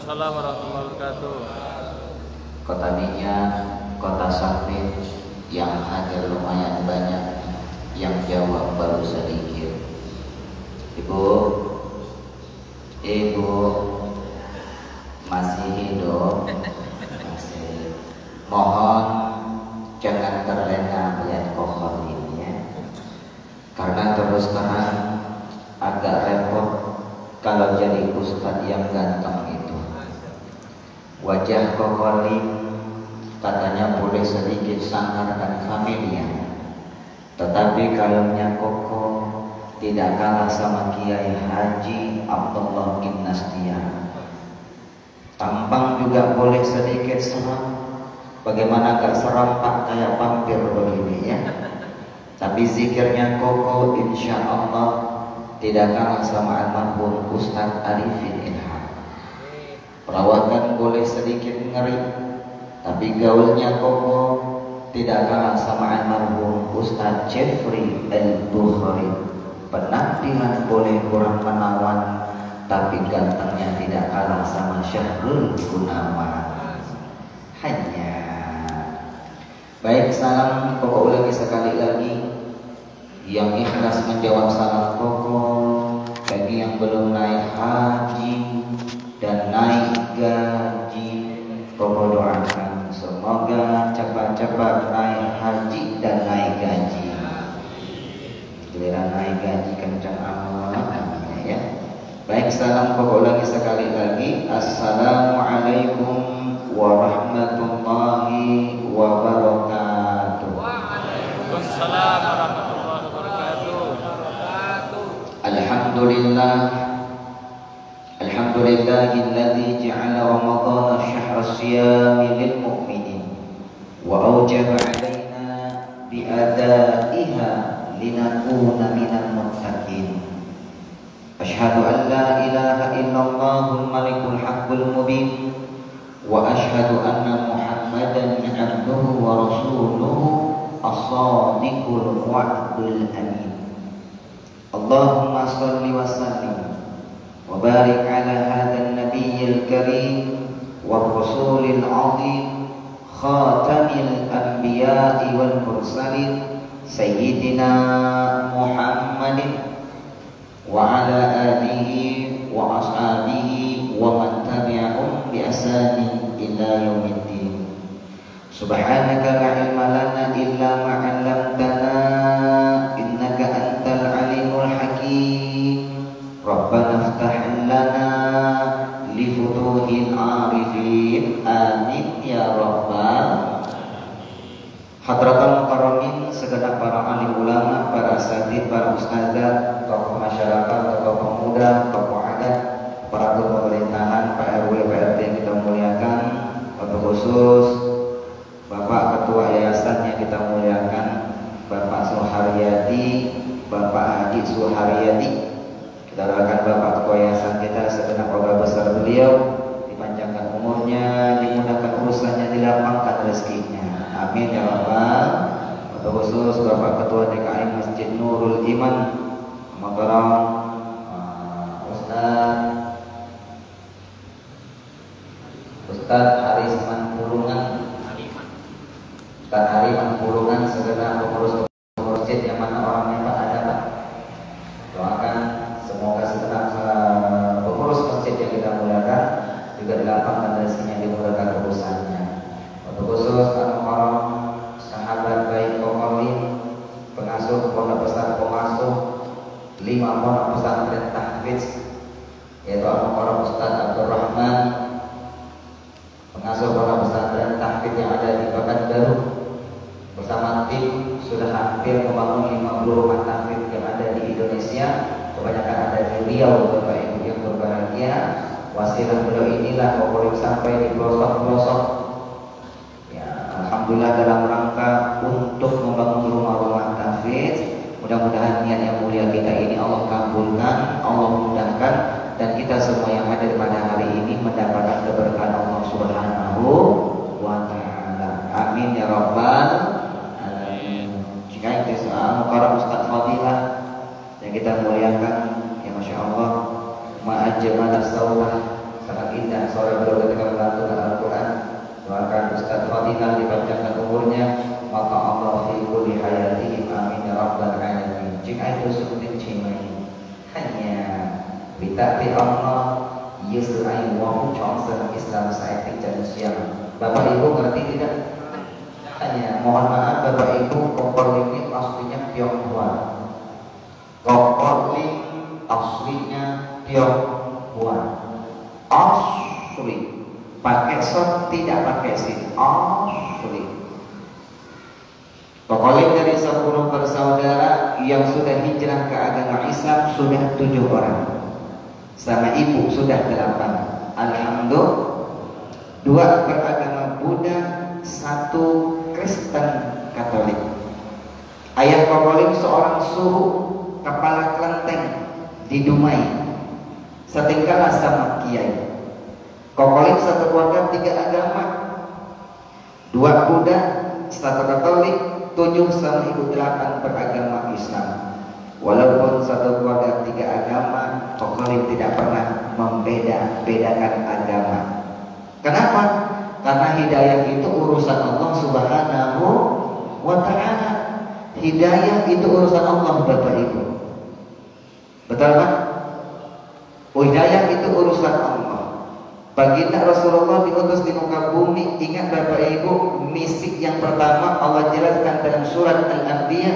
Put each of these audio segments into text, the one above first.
Waalaikumsalam warahmatullahi wabarakatuh. Kota Minyak, kota sempit yang hadir lumayan banyak, yang jawab baru sedikit. Ibu masih hidup? Masih. Mohon jangan terlena melihat kokor ini ya. Karena terus terang agak repot kalau jadi ustadz yang ganteng itu. Wajah kokorim katanya boleh sedikit sangar dan familiar, tetapi kalaunya kokoh tidak kalah sama Kiai Haji Abdullah Gimnastia. Tampang juga boleh sedikit seram, bagaimana gak serampak kayak vampir begini ya. Tapi zikirnya kokoh, insya Allah tidak kalah sama almarhum Ustadz Arifin Ilham. Perawakan boleh sedikit ngeri, tapi gaulnya kokoh, tidak kalah sama almarhum Ustadz Jeffrey Al-Bukhari. Penampilan boleh kurang menawan, tapi gantengnya tidak kalah sama Syahrul Gunawan. Hanya baik, salam kokoh lagi sekali lagi. Yang ikhlas menjawab salam kokoh, bagi yang belum naik haji dan naik gaji, kokoh doakan semoga cepat-cepat naik haji dan naik gaji. Giliran naik gaji kencang amalnya ya. Baik, salam kokoh lagi sekali lagi. Assalamualaikum warahmatullahi wabarakatuh. Waalaikumsalam warahmatullahi wabarakatuh. Alhamdulillahilladzi ja'ala Ramadhana syahra siyami lil mu'minin wa awjaba 'alaina bi adaiha linakuna minal muttaqin. Asyhadu an la ilaha illallahul malikul haqqul mubin wa asyhadu anna Muhammadan 'abduhu wa rasuluhu as-sadiqul wa'dul amin. Allahumma shalli wa sallim wa barik ala hadzal nabiyyil karim wa rasulil azim khatamil anbiya'i wal mursalin sayyidina Muhammadin wa ala alihi wa ashabihi wa man tabi'ahum bi ihsanin ila yaumiddin. Subhanaka la ilma lana illa ma 'allamtana innaka antal alimul hakim. Rabbana iftah lana li futuhil arifin. Amin ya rabbal. Hadratul mukarramin, segenap para alim ulama, para asatidz, para ustadzah, tokoh masyarakat, tokoh pemuda, tokoh adat, para pemerintahan, Pak RW, Pak RT yang kita muliakan, wabil khusus Bapak Ketua Yayasan yang kita muliakan, Bapak Suharyadi, Bapak Haji Suharyadi. Kita doakan Bapak Ketua Yayasan kita segenap keluarga besar beliau dipanjangkan umurnya, dimudahkan urusannya, dilapangkan rezekinya. Amin ya rabbal. Wabil khusus Bapak Ketua DKI Masjid Nurul Iman, Muhtaram Ustadz Harisman Pulungan, Ustadz Hariman Pulungan, segenap pengurus masjid yang mana orangnya Pak ada Pak. Doakan semoga segenap pengurus masjid yang kita muliakan juga dilapangkan rezekinya, dimudahkan urusannya. Untuk khusus al-mukarram sahabat baik kokolim, pengasuh pondok pesantren, pengasuh 5 pondok pesantren tahfidz, yaitu al-mukarram Ustadz Abdul Rahman, pengasuh pondok pesantren tahfidz yang ada di Pekanbaru, bersama tim sudah hampir membangun 50 rumah tahfidz yang ada di Indonesia, kebanyakan ada di Riau. Bapak Ibu yang berbahagia, wasilah beliau inilah kokolim sampai di pelosok-pelosok ya. Alhamdulillah, dalam rangka untuk membangun rumah-rumah tahfidz. Mudah-mudahan niat yang mulia kita ini Allah kabulkan, Allah mudahkan, dan kita semua yang hadir pada hari ini mendapatkan keberkahan Allah Subhanahu wa ta'ala. Amin ya rabbal alamin. Jika itu soal mukarram Ustadz Fadilah yang kita muliakan, ya Masya Allah, ma'ajmalah sawah, sangat indah suara Tapi Allah Yusrai wa Johnson Islam saya dan siang. Bapak Ibu ngerti tidak? Hanya mohon maaf Bapak Ibu, kompor ini aslinya Tionghoa. Kompor ini aslinya Tionghoa. Asli. Pakai son tidak pakai sin. Asli. Pokoknya dari 10 bersaudara yang sudah hijrah ke agama Islam sudah 7 orang. Sama ibu sudah 8. Alhamdulillah. 2 beragama Buddha, 1 Kristen Katolik. Ayah Kokolim seorang suhu kepala kelenteng di Dumai. Setingkatlah sama kiai. Kokolim satu keluarga 3 agama. 2 Buddha, 1 Katolik, 7 sama ibu 8 beragama Islam. Walaupun satu keluarga 3 agama, Kokolim tidak pernah membeda-bedakan agama. Kenapa? Karena hidayah itu urusan Allah Subhanahu wa ta'ala. Hidayah itu urusan Allah Bapak Ibu. Betul kan? Hidayah itu urusan Allah. Baginda Rasulullah diutus di muka bumi. Ingat Bapak Ibu, misi yang pertama Allah jelaskan dalam surat Al-Anbiya,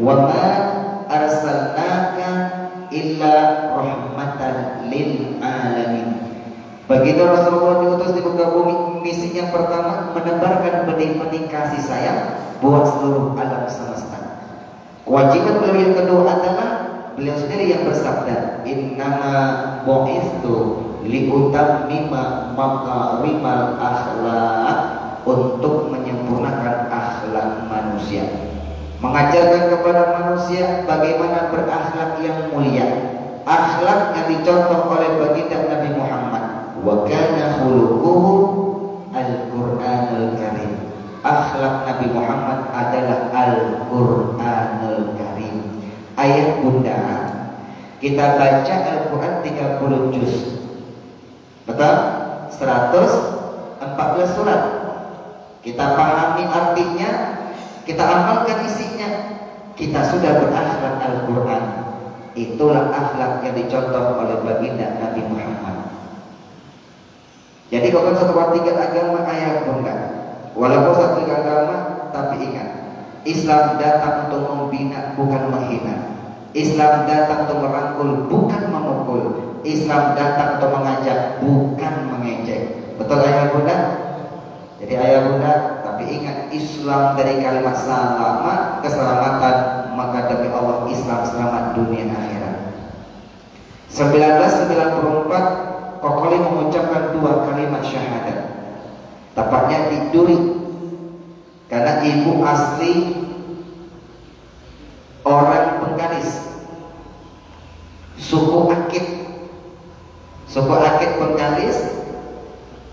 wa ma arsalnaka illa rahmatan lil alamin. Baginda Rasulullah diutus di muka bumi, misi yang pertama menebarkan benih-benih kasih sayang buat seluruh alam semesta. Kewajiban beliau yang kedua adalah beliau sendiri yang bersabda, innama bu'itsu liutammima makarimal akhlak, untuk menyempurnakan akhlak manusia, mengajarkan kepada manusia bagaimana berakhlak yang mulia. Akhlak yang dicontoh oleh baginda Nabi Muhammad, wa kana khuluquhu al-Qur'anul Karim. Akhlak Nabi Muhammad adalah Al-Qur'anul Karim. Ayah bunda, kita baca Al-Quran 30 juz, betul? 114 surat. Kita pahami artinya, kita amalkan isinya, kita sudah berakhlak Al-Quran. Itulah akhlak yang dicontoh oleh baginda Nabi Muhammad. Jadi kalau satu tiga agama ayah bunda, walaupun satu agama, tapi ingat, Islam datang untuk membina bukan menghina. Islam datang untuk merangkul bukan memukul. Islam datang untuk mengajak bukan mengejek. Betul ayah bunda? Jadi ayah bunda, tapi ingat, Islam dari kalimat selamat, keselamatan, maka demi Allah Islam selamat dunia akhirat. 1994 Kokoli mengucapkan 2 kalimat syahadat. Tepatnya di Duri, karena ibu asli orang Bengkalis, suku Akit. Suku Akit Bengkalis.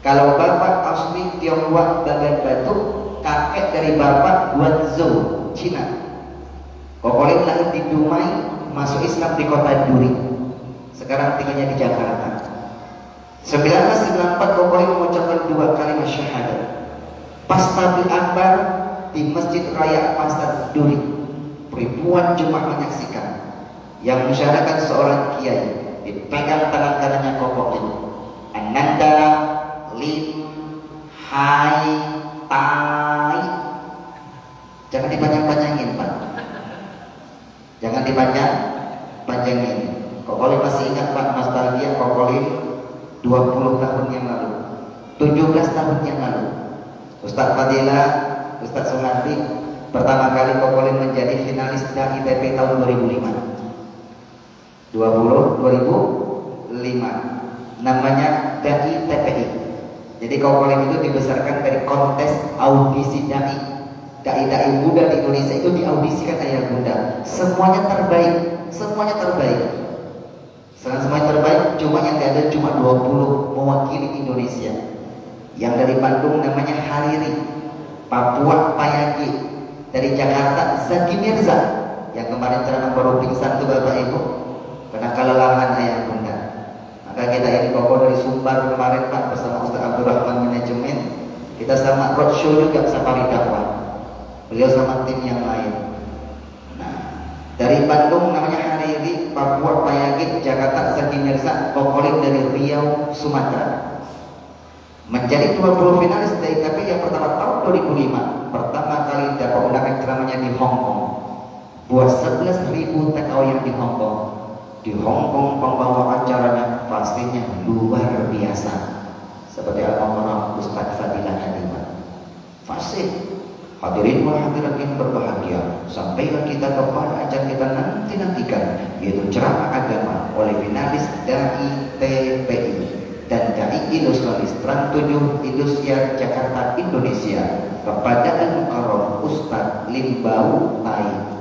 Kalau bapak asli Tionghoa Bagan Batu, kakek dari bapak Guangzhou, Cina. Kokolim lahir di Dumai, masuk Islam di kota Duri. Sekarang tinggalnya di Jakarta. 1994 Kokolim mengucapkan 2 kalimat syahadat. Pas tabligh akbar di Masjid Raya Pasar Duri, ribuan jemaah menyaksikan. Yang mensyahadakan seorang kiai, dipegang tangan kanannya Kokolim. Ananda Lim Hai Tai. Jangan dipanjang-panjangin Pak. Jangan dipanjang-panjangin. Kokolim masih ingat Pak, nostalgia Kokolim 20 tahun yang lalu, 17 tahun yang lalu. Ustaz Fadilah, Ustaz Sunardi, pertama kali Kokolim menjadi finalis DAI TP tahun 2005. 2005. Namanya DAI TPI. Jadi Kokolim itu dibesarkan dari kontes audisi DAI. Dai-dai Buddha di Indonesia itu diaudisikan ayah bunda. Semuanya terbaik, semuanya terbaik. Semuanya terbaik, cuma yang ada cuma 20 mewakili Indonesia. Yang dari Bandung namanya Hariri, Papua Payagi, dari Jakarta Zaki Mirza, yang kemarin ceramah baru pingsan tuh Bapak Ibu, karena kelelahan ayah bunda. Maka kita ini Kokoh dari Sumbar kemarin Pak bersama Ustaz Abdurrahman manajemen, kita sama roadshow juga safari dakwah. Beliau sama tim yang lain. Nah, dari Bandung namanya Hariri, Papua, Payagit, Jakarta, Zaki Mirza, Kokolin dari Riau, Sumatera. Menjadi 20 finalis dari KPI yang pertama tahun 2005. Pertama kali dapat undangan ceramahnya di Hong Kong. Buat 11.000 TKW yang di Hong Kong. Di Hong Kong pembawa acaranya pastinya luar biasa. Seperti almarhum Ustaz Fadilah Halimah. Fasih. Hadirin wal hadirat yang berbahagia, sampailah kita kepada acara kita nantikan, yaitu ceramah agama oleh finalis Dai TPI dan Dai Ilustralis Trans 7 Indosiar Jakarta Indonesia kepada Al-Mukarram Ustaz Limbau Tai.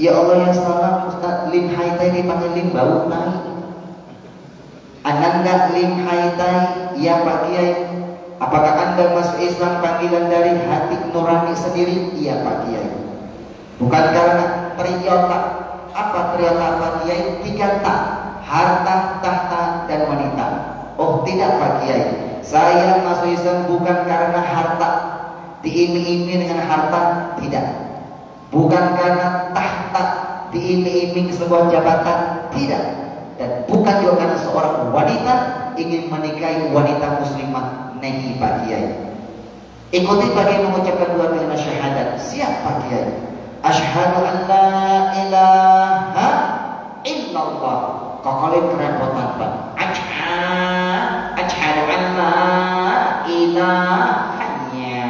Ya Allah ya salam, Ustaz Lim Hai Tai dipanggil Limbau Tai. Ananda Lim Hai Tai, ya Pak Kiai. Apakah Anda masuk Islam panggilan dari hati nurani sendiri? Iya Pak Kiai. Bukan karena triota. Apa triota Pak Kiai? 3 tak. Harta, tahta, dan wanita. Oh tidak Pak Kiai. Saya masuk Islam bukan karena harta. Diiming-iming dengan harta. Tidak. Bukan karena tahta. Diiming-iming sebuah jabatan. Tidak. Dan bukan juga karena seorang wanita ingin menikahi wanita muslimah. Nehi Pak Kiai. Ikuti bagi mengucapkan 2 kalimat syahadat. Siap Pak Kiai. Asyhadu an la ilaha illallah. Kokolin kerepotan Pak. Asyhadu an la ilahanya.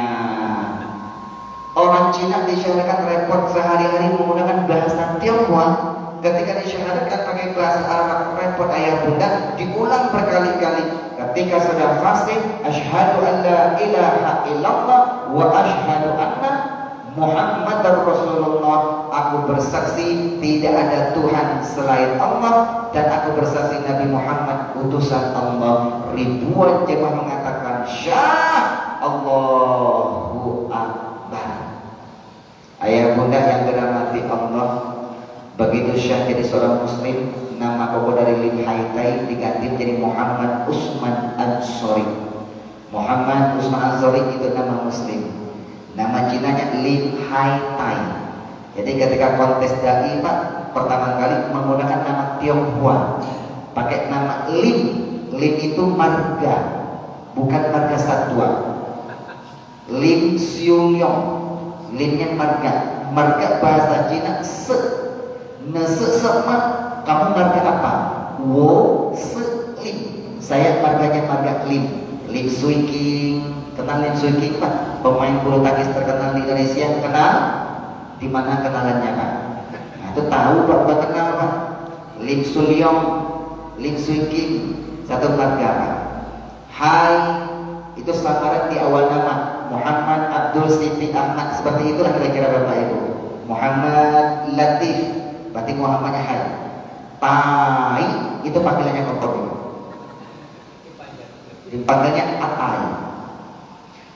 Orang Cina disyaratkan repot sehari-hari menggunakan bahasa Tionghoa. Ketika disyahadatkan pakai bahasa Arab repot ayah bunda, diulang berkali-kali. Ketika sudah fasih, asyhadu an la ilaha illallah wa asyhadu anna Muhammadar Rasulullah. Aku bersaksi tidak ada Tuhan selain Allah dan aku bersaksi Nabi Muhammad utusan Allah. Ribuan jemaah mengatakan syah Allahu Akbar. Ayah bunda yang dirahmati Allah, begitu syah jadi seorang muslim, nama pokok dari Lim Hai Tai diganti menjadi Muhammad Usman Ansori. Muhammad Usman Ansori itu nama muslim. Nama Cinanya Lim Hai Tai. Jadi ketika kontes dai Pak, pertama kali menggunakan nama Tionghoa, pakai nama Lim. Lim itu marga, bukan marga satwa. Lim Siung Yong, Limnya marga. Marga bahasa Cina se. Nese sama, kamu marga apa? Wo se lim. Saya marganya marga Lim. Lim Swee King. Kenal Lim Swee King Pak? Pemain bulu tangkis terkenal di Indonesia. Kenal? Di mana kenalannya Pak? Nah, itu tahu Pak, udah kenal Pak. Lim Sulyong, Lim Swee King, satu marga Pak. Hai, itu samaran di awal nama. Muhammad Abdul Siti Ahmad, seperti itulah kira-kira Bapak Ibu. Muhammad Latif, berarti Muhammadnya Hai. Tai itu panggilannya kokok. Dipanggilnya Atai.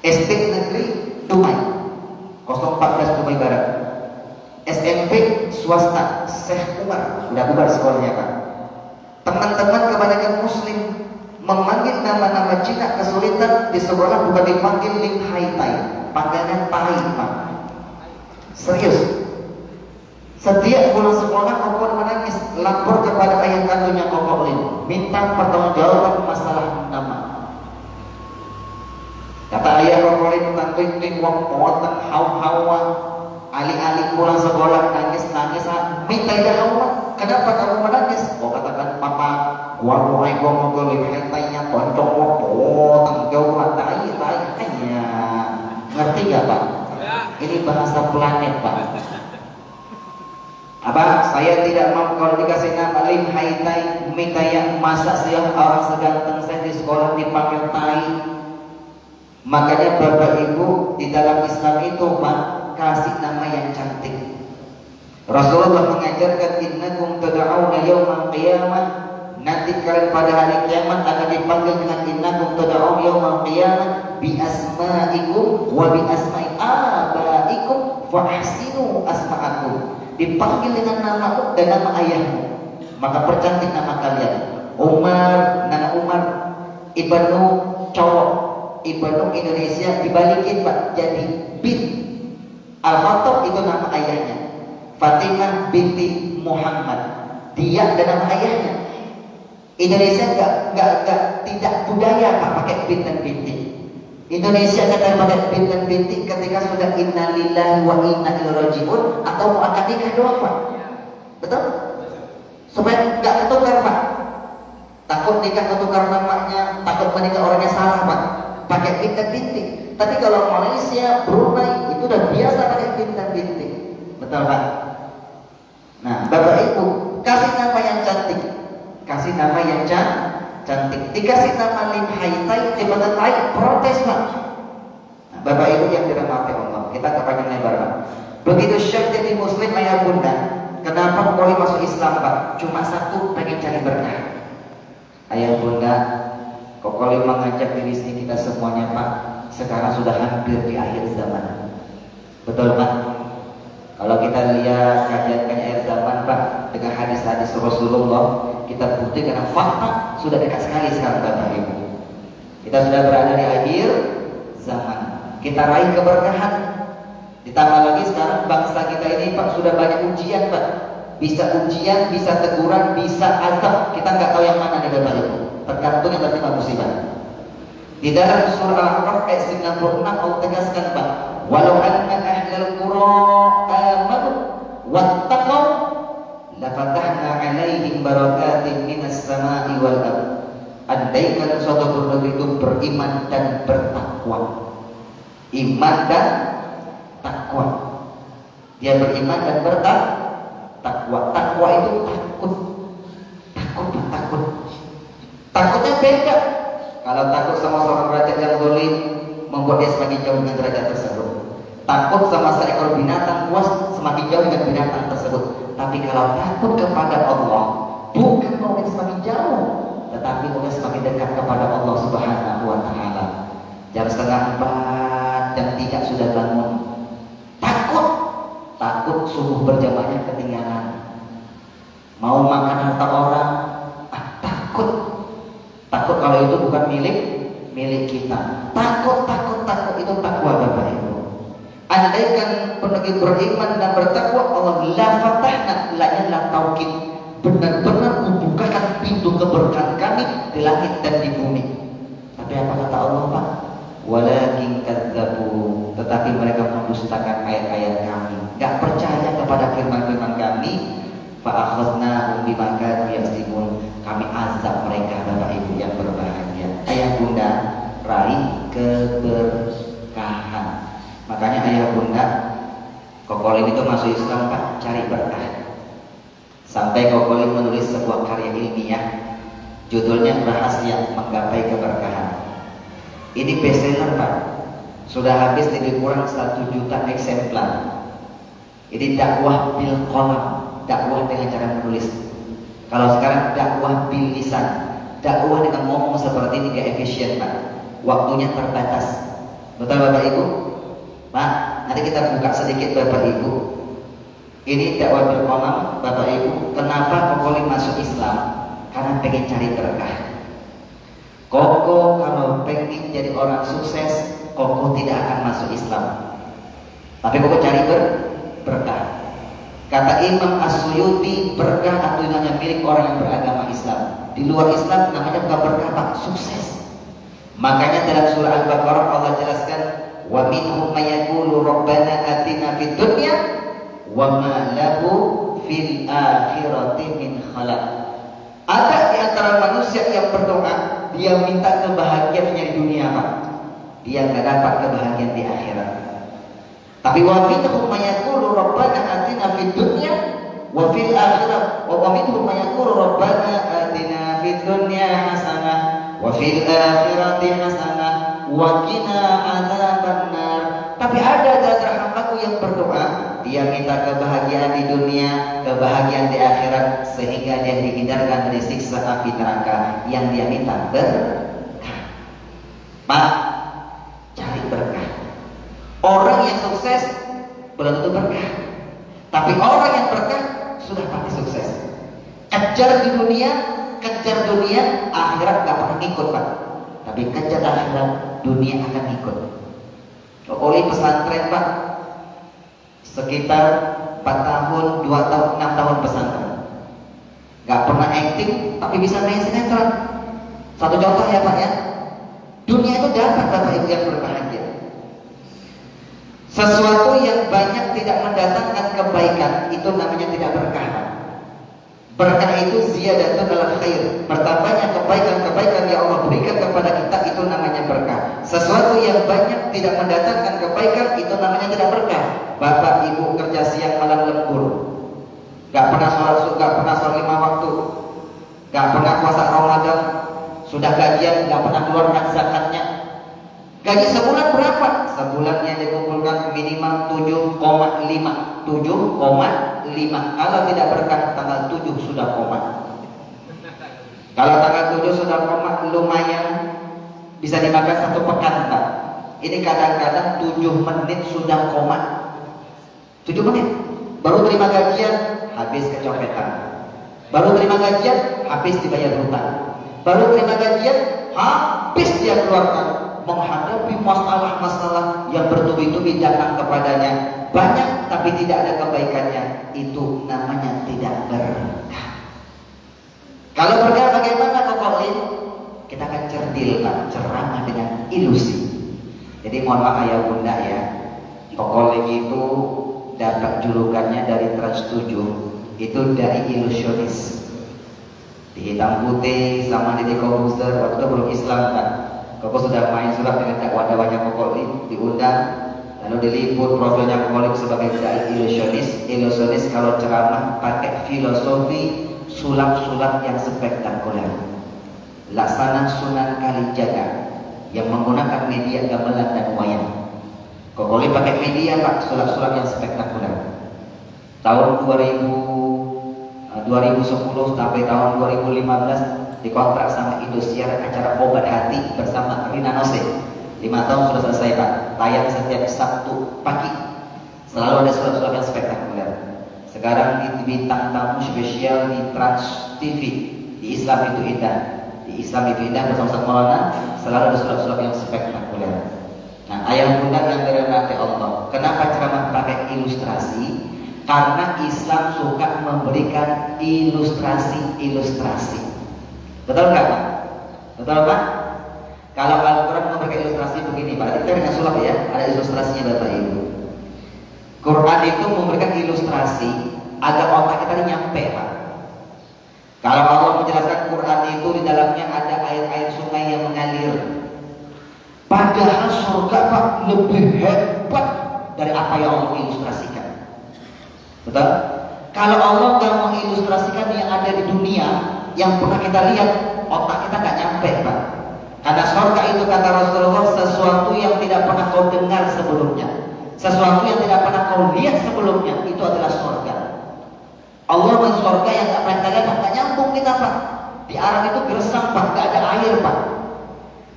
SD Negeri Dumai 014 Dumai Barat. SMP swasta Syekh Umar, udah bubar sekolahnya Pak. Teman-teman kebanyakan muslim memanggil nama-nama Cina kesulitan di sekolah, bukan dipanggil Lim Hai Tai, panggilannya Tai Pak. Serius. Setiap pulang sekolah Kokok menangis, lapor kepada ayah kandungnya Kokok Lim, minta pertanggungjawaban masalah nama. Kata ayah Kokok Lim, tantuin wong poten hawa, ali-ali pulang sekolah nangis, minta jawab. Kenapa kamu menangis? Oh katakan papa, gua mau ke Lim Hai Tai-nya koncong wong poten jauh tai hanya. Ngerti gak Pak? Ini bahasa planet Pak. Abah, saya tidak mau kalau dikasih nama Lim Hai Tai, minta yang masa siang orang seganteng saya di sekolah dipanggil Tai. Makanya Bapak Ibu di dalam Islam itu Pak, kasih nama yang cantik. Rasulullah mengajarkan innakum tad'auna yaumal qiyamah, nanti kalian pada hari kiamat akan dipanggil dengan innakum tad'auna yaumal qiyamah bi asma'ikum wa bi asma'i abaikum fa ahsinu asma'akum. Dipanggil dengan namamu dan nama ayahmu, maka percantik nama kalian. Umar, nama Umar, Ibnu cowok, Ibnu Indonesia dibalikin Pak jadi bin. Al-Khattab itu nama ayahnya. Fatimah binti Muhammad. Dia dan nama ayahnya. Indonesia tidak budaya Pak pakai bin dan binti. Indonesia kadang pakai bin dan binti ketika sudah innalillahi wa inna ilaihi rajiun atau mau akad nikah doang Pak. Betul? Supaya nggak ketukar Pak. Takut nikah ketukar namanya, takut menikah orangnya salah Pak. Pakai bin dan binti. Tapi kalau Malaysia, Brunei itu udah biasa pakai bin dan binti. Betul Pak? Nah, Bapak Ibu kasih nama yang cantik. Kasih nama yang cantik. Dikasih nama Lim Haitai, Tiba-tiba Tai, protes Pak. Nah, Bapak Ibu yang dirahmati Allah, kita kepanjang lebar Pak. Begitu syek jadi muslim ayah bunda, kenapa boleh masuk Islam Pak? Cuma satu, pengen cari berkah. Ayah bunda, Kokoli mengajak diri sini kita semuanya Pak. Sekarang sudah hampir di akhir zaman. Betul Pak? Kalau kita lihat kajian-kajian akhir zaman Pak, dengan hadis-hadis Rasulullah, kita bukti karena fakta sudah dekat sekali sekarang Bapak Ibu. Kita sudah berada di akhir zaman. Kita raih keberkahan. Ditambah lagi sekarang bangsa kita ini Pak sudah banyak ujian Pak. Bisa ujian, bisa teguran, bisa azab. Kita nggak tahu yang mana nih Bapak Ibu. Tergantung yang tertimpa musibah. Di dalam surah Al-A'raf ayat 96 Allah tegaskan Pak, walau anna ahlal qura amanu wattaqau lafatahna 'alaihim barakatin minas sama'i wal ardh. Andaikan suatu penduduk itu beriman dan bertakwa. Iman dan takwa. Dia beriman dan bertakwa. Takwa itu takut. Takut. Takutnya beda. Kalau takut sama seorang raja yang zalim, membuat dia semakin jauh dengan derajat tersebut. Takut sama seekor binatang buas, semakin jauh dengan binatang tersebut. Tapi kalau takut kepada Allah, bukan mau dia semakin jauh, tetapi mau dia semakin dekat kepada Allah Subhanahu wa Ta'ala. Jam 3:30, jam 3 sudah bangun. Takut subuh berjamaahnya ketinggalan. Mau makan harta orang, takut kalau itu bukan milik kita. Takut itu takwa Bapak Ibu. Andaikan penduduk beriman dan bertakwa, Allah la fatahna, la taukid, benar-benar membukakan pintu keberkahan kami di langit dan di bumi. Tapi apa kata Allah Pak? Walakin kadzabu, tetapi mereka mendustakan ayat-ayat kami, enggak percaya kepada firman-firman kami. Fa akhadnahum bima kanu yaksibun, kami azab mereka Bapak Ibu yang berbahagia. Ayah bunda, raih keberkahan. Makanya ayah bunda, Kokolin itu masuk Islam Pak, cari berkah. Sampai Kokolin menulis sebuah karya ilmiah, judulnya Rahasia Menggapai Keberkahan. Ini bestseller Pak, sudah habis lebih kurang 1 juta eksemplar. Ini dakwah bil qalam, dakwah dengan cara menulis. Kalau sekarang dakwah bil lisan, dakwah dengan ngomong seperti ini gak efisien Pak, waktunya terbatas. Betul Bapak Ibu? Pak, nanti kita buka sedikit Bapak Ibu. Ini dakwah bil qalam Bapak Ibu. Kenapa Kokolin masuk Islam? Karena pengen cari berkah. Koko kalau pengen jadi orang sukses, Koko tidak akan masuk Islam. Tapi Koko cari berkah. Kata Imam As-Suyuti, berkah itu hanya milik orang yang beragama Islam. Di luar Islam namanya bukan berkah Pak, sukses. Makanya dalam surah Al-Baqarah Allah jelaskan, wa minhum may yaqulu rabbana atina fid dunya wa ma lahu fil akhirati min khalaq. Ada di antara manusia yang berdoa, dia minta kebahagiaannya di dunia Pak, dia nggak dapat kebahagiaan di akhirat. Tapi wa minhum may yaqulu rabbana atina fid dunya wa fil akhirah, wa minhum may yaqulu rabbana atina fid dunya hasanah wa fil akhirati hasanah wa qina adzabannar. Tapi ada di antara hambaku yang berdoa, dia minta kebahagiaan di dunia, kebahagiaan di akhirat, sehingga dia dihindarkan dari siksa api neraka. Yang dia minta berkah. Pak, cari berkah. Orang yang sukses belum tentu berkah, tapi orang yang berkah sudah pasti sukses. Kejar di dunia, akhirat gak pernah ikut Pak. Tapi kejar akhirat, dunia akan ikut. Oleh pesantren Pak, sekitar 4 tahun, 2 tahun, 6 tahun pesantren. Gak pernah acting tapi bisa main sinetron. Satu contoh ya Pak ya. Dunia itu dapat Bapak Ibu yang berbahagia. Sesuatu yang banyak tidak mendatangkan kebaikan itu namanya tidak berkah. Berkah itu ziyadatun alal khair, bertambahnya kebaikan-kebaikan yang Allah berikan kepada kita itu namanya berkah. Sesuatu yang banyak tidak mendatangkan kebaikan itu namanya tidak berkah. Bapak Ibu kerja siang malam lembur, gak pernah sholat 5 waktu, gak pernah puasa Ramadan, sudah gajian gak pernah keluarkan zakatnya. Gaji sebulan berapa? Sebulan yang dikumpulkan minimal 7,5. Kalau tidak berkah tanggal 7 sudah koma. Kalau tanggal 7 sudah koma lumayan bisa dimakan 1 pekan Pak. Ini kadang-kadang 7 menit sudah koma. 7 menit baru terima gajian habis kecopetan, baru terima gajian habis dibayar hutang, baru terima gajian habis dia keluarkan menghadapi masalah-masalah yang bertubi-tubi datang kepadanya, banyak tapi tidak ada kebaikannya. Itu namanya tidak berkah. Kalau berkah bagaimana Kokolin? Kita akan cerdil Pak, ceramah dengan ilusi. Jadi mohon maaf ayah bunda ya, Kokolin itu dapat julukannya dari Trans 7, itu dari ilusionis. Di hitam putih sama di Kobuser waktu itu belum Islam Pak. Koko sudah main surat dengan dakwah-dakwahnya Kokolin, diundang, lalu diliput profilnya Kokolin sebagai dai ilusionis kalau ceramah pakai filosofi sulap-sulap yang spektakuler. Laksana Sunan Kalijaga yang menggunakan media gamelan dan wayang. Kokolin pakai media Pak, sulap-sulap yang spektakuler. Tahun 2010 sampai tahun 2015 dikontrak sama Indosiar acara Obat Hati bersama Rina Nose. 5 tahun sudah selesai Pak, tayang setiap Sabtu pagi, selalu ada sulap-sulap yang spektakuler. Sekarang di bintang tamu spesial di Trans TV, di Islam Itu Indah. Di Islam Itu Indah bersama Ustaz Maulana selalu ada sulap-sulap yang spektakuler. Nah ayah bunda yang dirahmati Allah, kenapa ceramah pakai ilustrasi? Karena Islam suka memberikan ilustrasi. Betul nggak Pak? Betul Pak? Kalau Al-Quran memberikan ilustrasi begini Pak, kita dengan sulap ya, ada ilustrasinya Bapak Ibu. Quran itu memberikan ilustrasi agar otak kita ini nyampe Pak. Kalau Allah menjelaskan Quran itu di dalamnya ada air-air sungai yang mengalir. Padahal surga Pak lebih hebat dari apa yang Allah ilustrasikan. Betul? Kalau Allah nggak mengilustrasikan yang ada di dunia, yang pernah kita lihat, otak kita nggak nyampe Pak. Karena surga itu kata Rasulullah sesuatu yang tidak pernah kau dengar sebelumnya, sesuatu yang tidak pernah kau lihat sebelumnya, itu adalah surga. Allah dengan surga yang nggak pernah kita lihat, nggak nyambung kita Pak. Di Arab itu gersang Pak, nggak ada air Pak.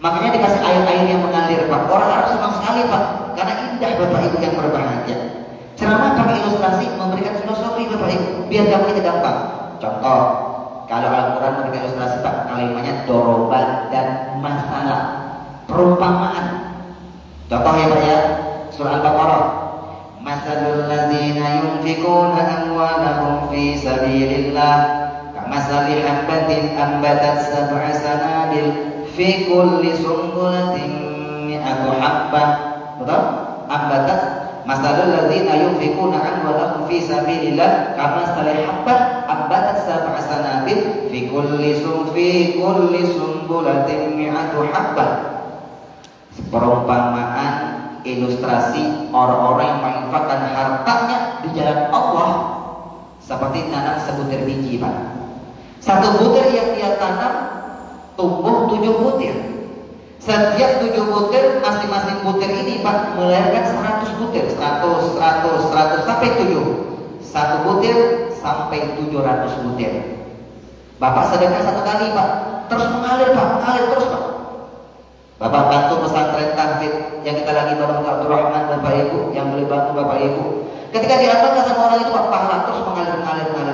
Makanya dikasih air-air yang mengalir Pak. Orang Arab senang sekali Pak, karena indah Bapak Ibu yang berbahagia. Ceramah pakai ilustrasi memberikan filosofi Bapak Ibu, biar gampang kita gampang. Contoh, kalau Al-Quran memberikan ilustrasi Pak, kalimatnya doroban dan masalah, perumpamaan. Contoh ya Pak ya, surah Al-Baqarah. Masalul ladzina yunfikuna amwalahum fi sabilillah kamasali habbatin ambatat sab'a sanabil fi kulli sumbulatin mi'atu habbah. Betul? Ambatat masalul ladzina yunfikuna amwalahum fi sabilillah kamasali habbah ambatat sab'a sanabil fi kulli sumbulatin mi'atu habbah. Perumpamaan, ilustrasi orang-orang yang menginfakkan hartanya di jalan Allah seperti nanam sebutir biji Pak. Satu butir yang dia tanam tumbuh 7 butir. Setiap 7 butir, masing-masing butir ini Pak melahirkan 100 butir, 100 sampai 7. Satu butir sampai 700 butir. Bapak sedekah 1 kali Pak, terus mengalir Pak, mengalir terus Pak. Bapak bantu pesantren tahfidz yang kita lagi bangun Abdul Rahman Bapak Ibu, yang boleh bantu Bapak Ibu. Ketika diamalkan sama orang itu Pak, pahala terus mengalir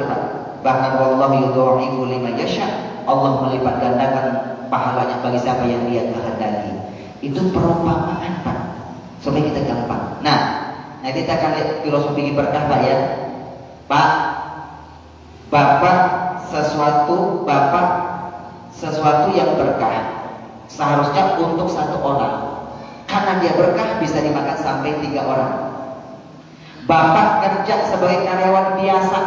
Pak. Bahkan wallahu yudha'ifu liman yasha, Allah melipat gandakan pahalanya bagi siapa yang Dia kehendaki. Itu perumpamaan Pak, supaya kita gampang. Nah, nanti kita akan lihat filosofi berkah Pak ya. Pak, Bapak sesuatu yang berkah seharusnya untuk satu orang, karena dia berkah bisa dimakan sampai 3 orang. Bapak kerja sebagai karyawan biasa,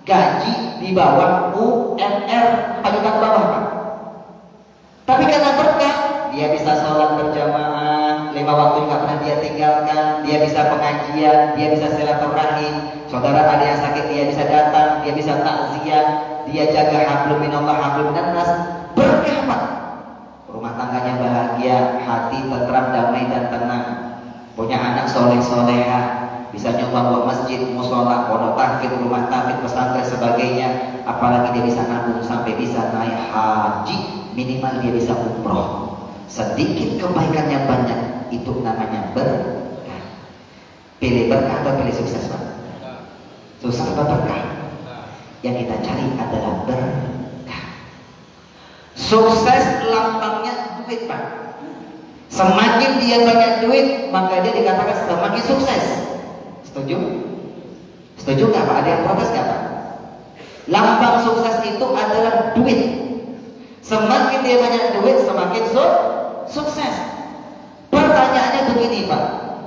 gaji di bawah UMR, pangkat bawah Pak. Tapi karena berkah, dia bisa sholat berjamaah 5 waktu nggak pernah dia tinggalkan, dia bisa pengajian, dia bisa silaturahim, saudara ada yang sakit dia bisa datang, dia bisa takziah, dia jaga hablum minallah hablum minannas. Berkah Pak. Rumah tangganya bahagia, hati tentram, damai dan tenang. Punya anak soleh-solehah, bisa nyoba buat masjid, musola, pondok tahfidz, rumah tahfidz, pesantren sebagainya. Apalagi dia bisa nabung sampai bisa naik haji, minimal dia bisa umroh. Sedikit kebaikannya banyak, itu namanya berkah. Pilih berkah atau pilih sukses Pak? Sukses atau berkah? Yang kita cari adalah berkah. Sukses lambangnya duit Pak. Semakin dia banyak duit, maka dia dikatakan semakin sukses. Setuju? Setuju nggak Pak? Ada yang protes nggak Pak? Lambang sukses itu adalah duit. Semakin dia banyak duit, semakin sukses. Pertanyaannya begini Pak,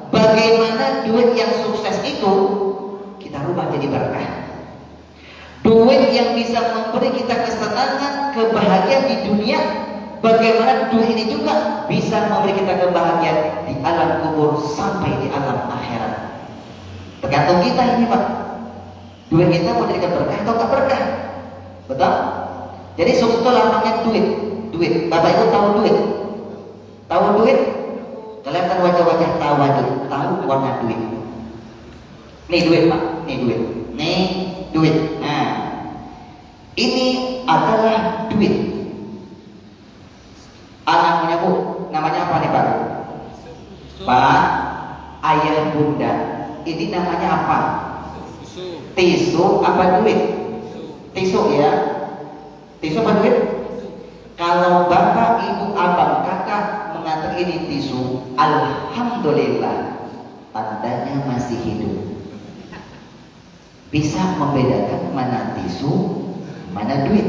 bagaimana duit yang sukses itu kita rubah jadi berkah? Duit yang bisa memberi kita kesenangan, kebahagiaan di dunia, bagaimana duit ini juga bisa memberi kita kebahagiaan di alam kubur sampai di alam akhirat? Tergantung kita ini Pak. Duit kita mau jadikan berkah atau tak berkah? Betul? Jadi sukses itu lambangnya duit. Bapak Ibu tahu duit? Tahu duit? Kelihatan wajah-wajah tahu warna duit. Nih duit Pak, nih duit. Nih duit. Nah, ini adalah duit. Anaknya Bu, namanya apa nih Pak? Pak, ayah bunda. Ini namanya apa? Tisu apa duit? Tisu ya. Tisu apa duit? Kalau bapak, ibu, abang, kakak mengatakan ini tisu, alhamdulillah, tandanya masih hidup. Bisa membedakan mana tisu, mana duit.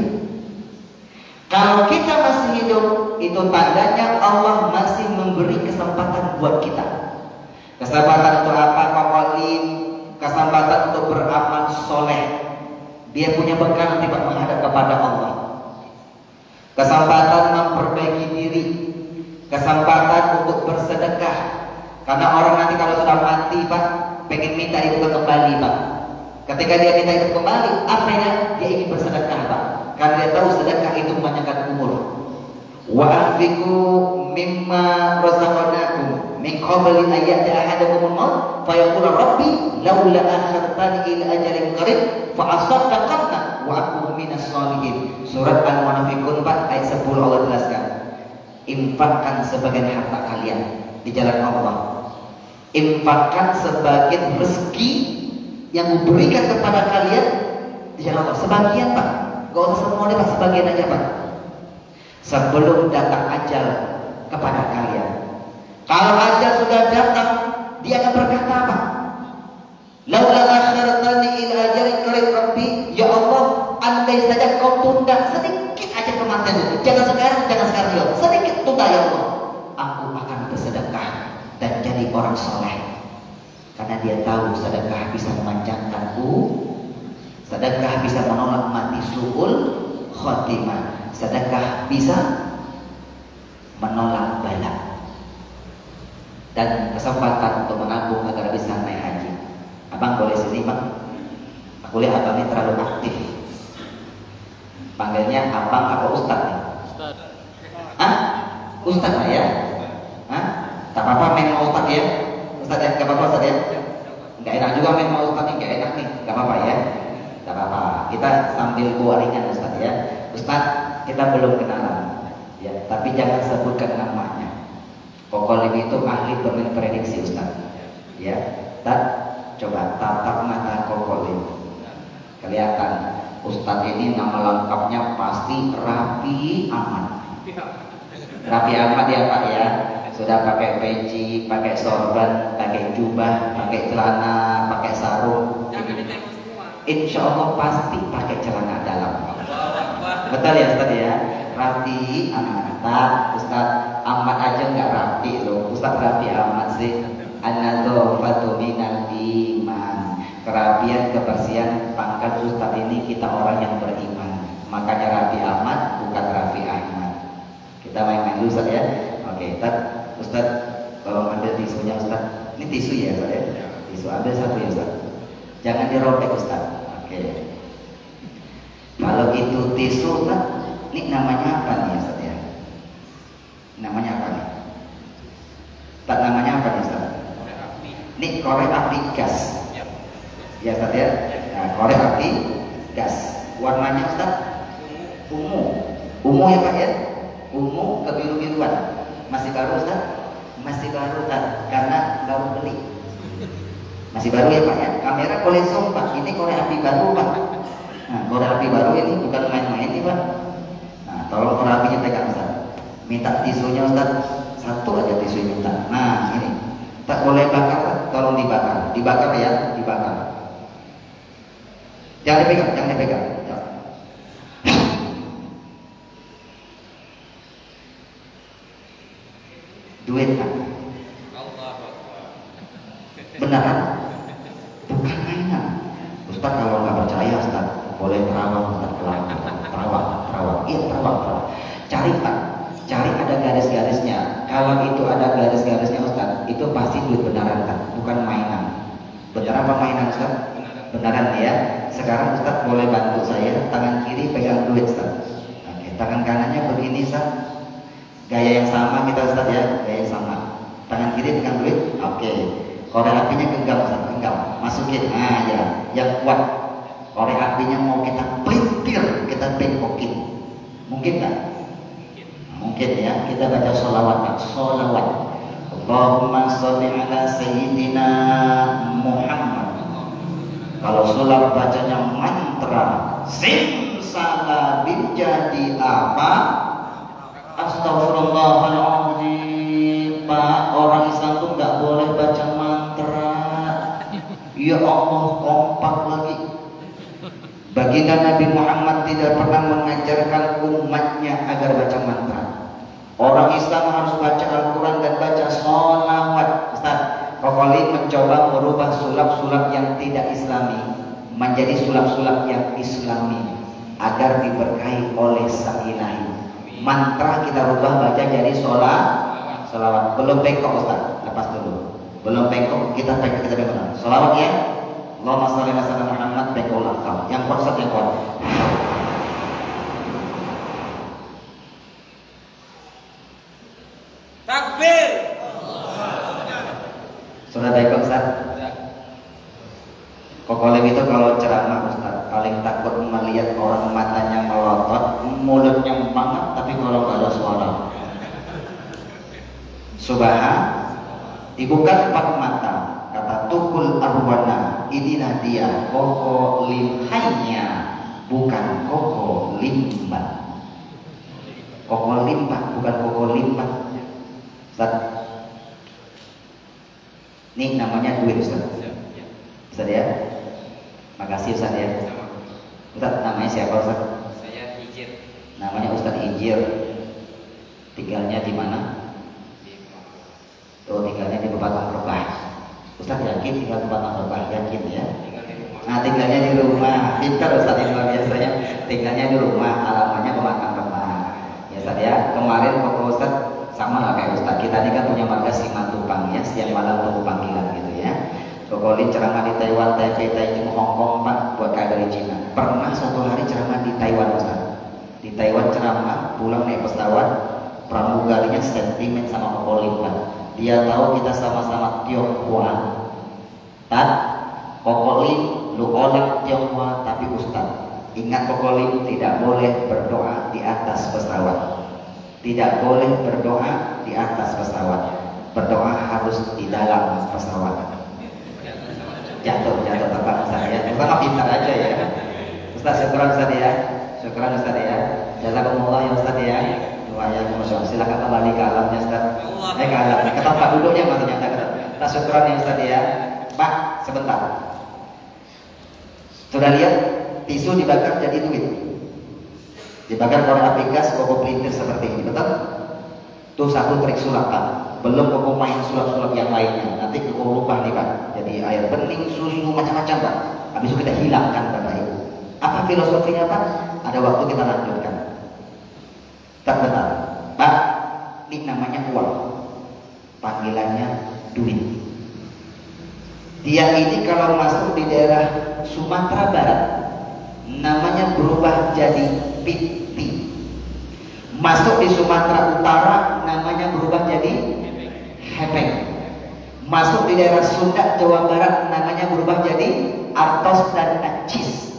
Kalau kita masih hidup, itu tandanya Allah masih memberi kesempatan buat kita. Kesempatan untuk apa? Kokolim, kesempatan untuk beramal soleh. Dia punya bekal nanti Pak menghadap kepada Allah. Kesempatan memperbaiki diri, kesempatan untuk bersedekah. Karena orang nanti kalau sudah mati Pak, pengen minta itu kembali Pak. Ketika dia minta itu kembali, apa ya? Dia ingin bersedekah Pak. Karena dia tahu sedekah itu memanjangkan umur. Wa anfiqu mimma razaqnakum min qabli an ya'ti ahadakumul maut fa yaqulu rabbi laula akhartani ila ajalin qarib fa asaddaqanna wa akun minas sholihin. Surat Al-Munafiqun 4 ayat 10 Allah jelaskan. Infakkan sebagian harta kalian di jalan Allah. Infakkan sebagian rezeki yang diberikan kepada kalian di jalan Allah. Sebagian Pak, gak usah semuanya Pak, sebagian aja Pak. Sebelum datang ajal kepada kalian. Kalau ajal sudah datang, dia akan berkata apa? Laula akhartani ila ajalin qarib rabbi, ya Allah, andai saja kau tunda sedikit aja kematian, jangan sekarang juga, sedikit tunda ya Allah, aku akan bersedekah dan jadi orang soleh. Karena dia tahu sedekah bisa memanjangkan sedekah bisa menolak mati su'ul khotimah, sedekah bisa menolak bala, dan kesempatan untuk menabung agar bisa naik haji. Abang boleh sini Bang? Aku lihat abang ini terlalu aktif. Panggilnya abang atau ustad nih? Ustad. Hah? Ustad lah ya? Hah? Tak apa-apa main sama ustad ya? Ustad ya? Gak apa-apa ustad ya? Gak enak juga main sama ustad nih, gak enak nih. Gak apa-apa ya? Gak apa-apa. Kita sambil goaringan ustad ya. Ustad, kita belum kenalan ya, tapi jangan sebutkan namanya. Kokolim itu ahli prediksi Ustaz ya. Dan coba tatap mata Kokolim, kelihatan Ustaz ini nama lengkapnya pasti Rapi Ahmad. Rapi Ahmad ya Pak ya. Sudah pakai peci, pakai sorban, pakai jubah, pakai celana, pakai sarung. Insya Allah pasti pakai celana dalam. Betul ya Ustaz ya. Rapi amat. Ustaz amat aja nggak rapi loh. Ustaz rapi amat sih. An-nadzafatu minal iman. Kerapian kebersihan pangkat Ustaz ini kita orang yang beriman. Makanya rapi amat bukan rapi amat. Kita main-main dulu Ustaz ya. Oke, Ustaz tolong ambil tisunya Ustaz. Ini tisu ya Ustaz ya. Tisu ambil satu ya Ustaz. Jangan dirobek Ustaz. Oke. Kalau itu tisu Ustaz, ini namanya apa nih Ustaz ya? Namanya apa nih? Ustaz namanya apa nih Ustaz? Ini korek api gas. Ya Ustaz ya. Nah, korek api gas. Warnanya Ustaz ungu. Ungu ya Pak ya? Ungu kebiru-biruan. Masih baru Ustaz? Masih baru Ustaz, karena baru beli. Masih baru ya Pak ya? Kamera boleh zoom Pak. Ini korek api baru Pak. Nah, korek api baru ini bukan main-main nih Pak. Nah, tolong korek apinya pegang Ustaz. Minta tisunya Ustaz. Satu aja tisu minta. Nah, ini. Tak boleh bakar, tolong dibakar. Dibakar ya, dibakar. Jangan dipegang, jangan dipegang. Duit Pak. Beneran? Bukan mainan. Ustaz kalau nggak percaya Ustaz, boleh terawang Ustaz, terawang. Iya terawang. Cari Pak, cari ada garis-garisnya. Kalau itu ada garis-garisnya Ustaz, itu pasti duit beneran Ustaz, bukan mainan. Beneran apa mainan Ustaz? Beneran ya. Sekarang Ustaz boleh bantu saya, tangan kiri pegang duit Ustaz. Oke, tangan kanannya begini Ustaz. Gaya yang sama kita Ustaz ya, gaya yang sama. Tangan kiri pegang duit, oke. Korek apinya genggam Ustaz, genggam. Masukin, nah ya, yang kuat. Korek apinya mau kita pelintir, kita bengkokin. Mungkin nggak? Mungkin ya, kita baca sholawat Pak, sholawat. Allahumma sholli ala sayyidina Muhammad. Kalau sholat bacanya mantra, simsalabim jadi apa? Astagfirullahaladzim Pak, orang Islam tuh nggak boleh baca mantra. Ya Allah, kompak lagi. Baginda Nabi Muhammad tidak pernah mengajarkan umatnya agar baca mantra. Orang Islam harus baca Al-Quran dan baca sholawat. Ustaz, Kokoli mencoba merubah sulap-sulap yang tidak Islami menjadi sulap-sulap yang Islami agar diberkahi oleh Sang Ilahi. Mantra kita rubah baca jadi sholawat. Belum bengkok Ustaz, lepas dulu. Belum bengkok, kita bengkok. Sholawat ya. Allahumma sholli ala sayyidina Muhammad, bengkok langkah. Yang kuat Ustaz, yang kuat. Takbir. Sudah bengkok Ustaz. Kokolim itu kalau ceramah Ustaz paling takut melihat orang matanya melotot, mulutnya mangap, tapi kalau nggak ada suara. Subhan, dibuka 4 mata, kata tukul arwana, inilah dia koko limhainya, bukan koko limbat. Koko limbat, bukan koko limbat. Ustaz, ini namanya duit Ustaz. Ustaz ya. Makasih Ustaz ya. Ustaz namanya siapa Ustaz? Saya Ijir. Namanya Ustaz Ijir. Tinggalnya di mana? Tuh tinggalnya di Batang Rebah. Ustaz yakin tinggal di Batang Rebah? Yakin ya? Nah tinggalnya di rumah. Pintar Ustaz yang luar biasanya. Tinggalnya di rumah, alamatnya Batang Rebah. Ya Ustaz ya. Kemarin kok Ustaz sama lah kayak Ustaz. Kita ini kan punya marga Simatupang ya. Setiap malam tunggu panggilan gitu ya. Kokolin ceramah di Taiwan, Taipei, Taichung, Hong Kong, Pak, buat kayak dari Cina. Pernah suatu hari ceramah di Taiwan, Ustaz. Di Taiwan ceramah, pulang naik pesawat, pramugarinya sentimen sama Kokolin, Pak. Dia tahu kita sama-sama Tionghoa. Tad, Kokolin, lu orang Tionghoa, tapi Ustaz. Ingat Kokolin tidak boleh berdoa di atas pesawat. Tidak boleh berdoa di atas pesawat. Berdoa harus di dalam pesawat. Jatuh terbang Ustaz ya. Kita pintar aja ya. Ustaz syukuran Ustaz ya. Syukuran Ustaz ya. Jazakumullah ya Ustaz ya. Doanya silakan kembali ke alamnya Ustaz. Ke alam. Ke tempat duduknya maksudnya. Kita syukuran ya Ustaz ya. Pak, sebentar. Sudah lihat tisu dibakar jadi duit. Dibakar korek api gas, koko pelintir seperti ini, betul? Tuh satu trik sulap Pak. Belum koko main sulap-sulap yang lainnya. Nanti koko lupa nih Pak. Jadi air bening, susu, macam-macam Pak. Habis itu kita hilangkan Bapak Ibu. Apa filosofinya Pak? Ada waktu kita lanjutkan. Tak benar Pak, ini namanya uang. Panggilannya duit. Dia ini kalau masuk di daerah Sumatera Barat namanya berubah jadi piti. Masuk di Sumatera Utara namanya berubah jadi hepeng. Masuk di daerah Sunda Jawa Barat namanya berubah jadi artos dan acis.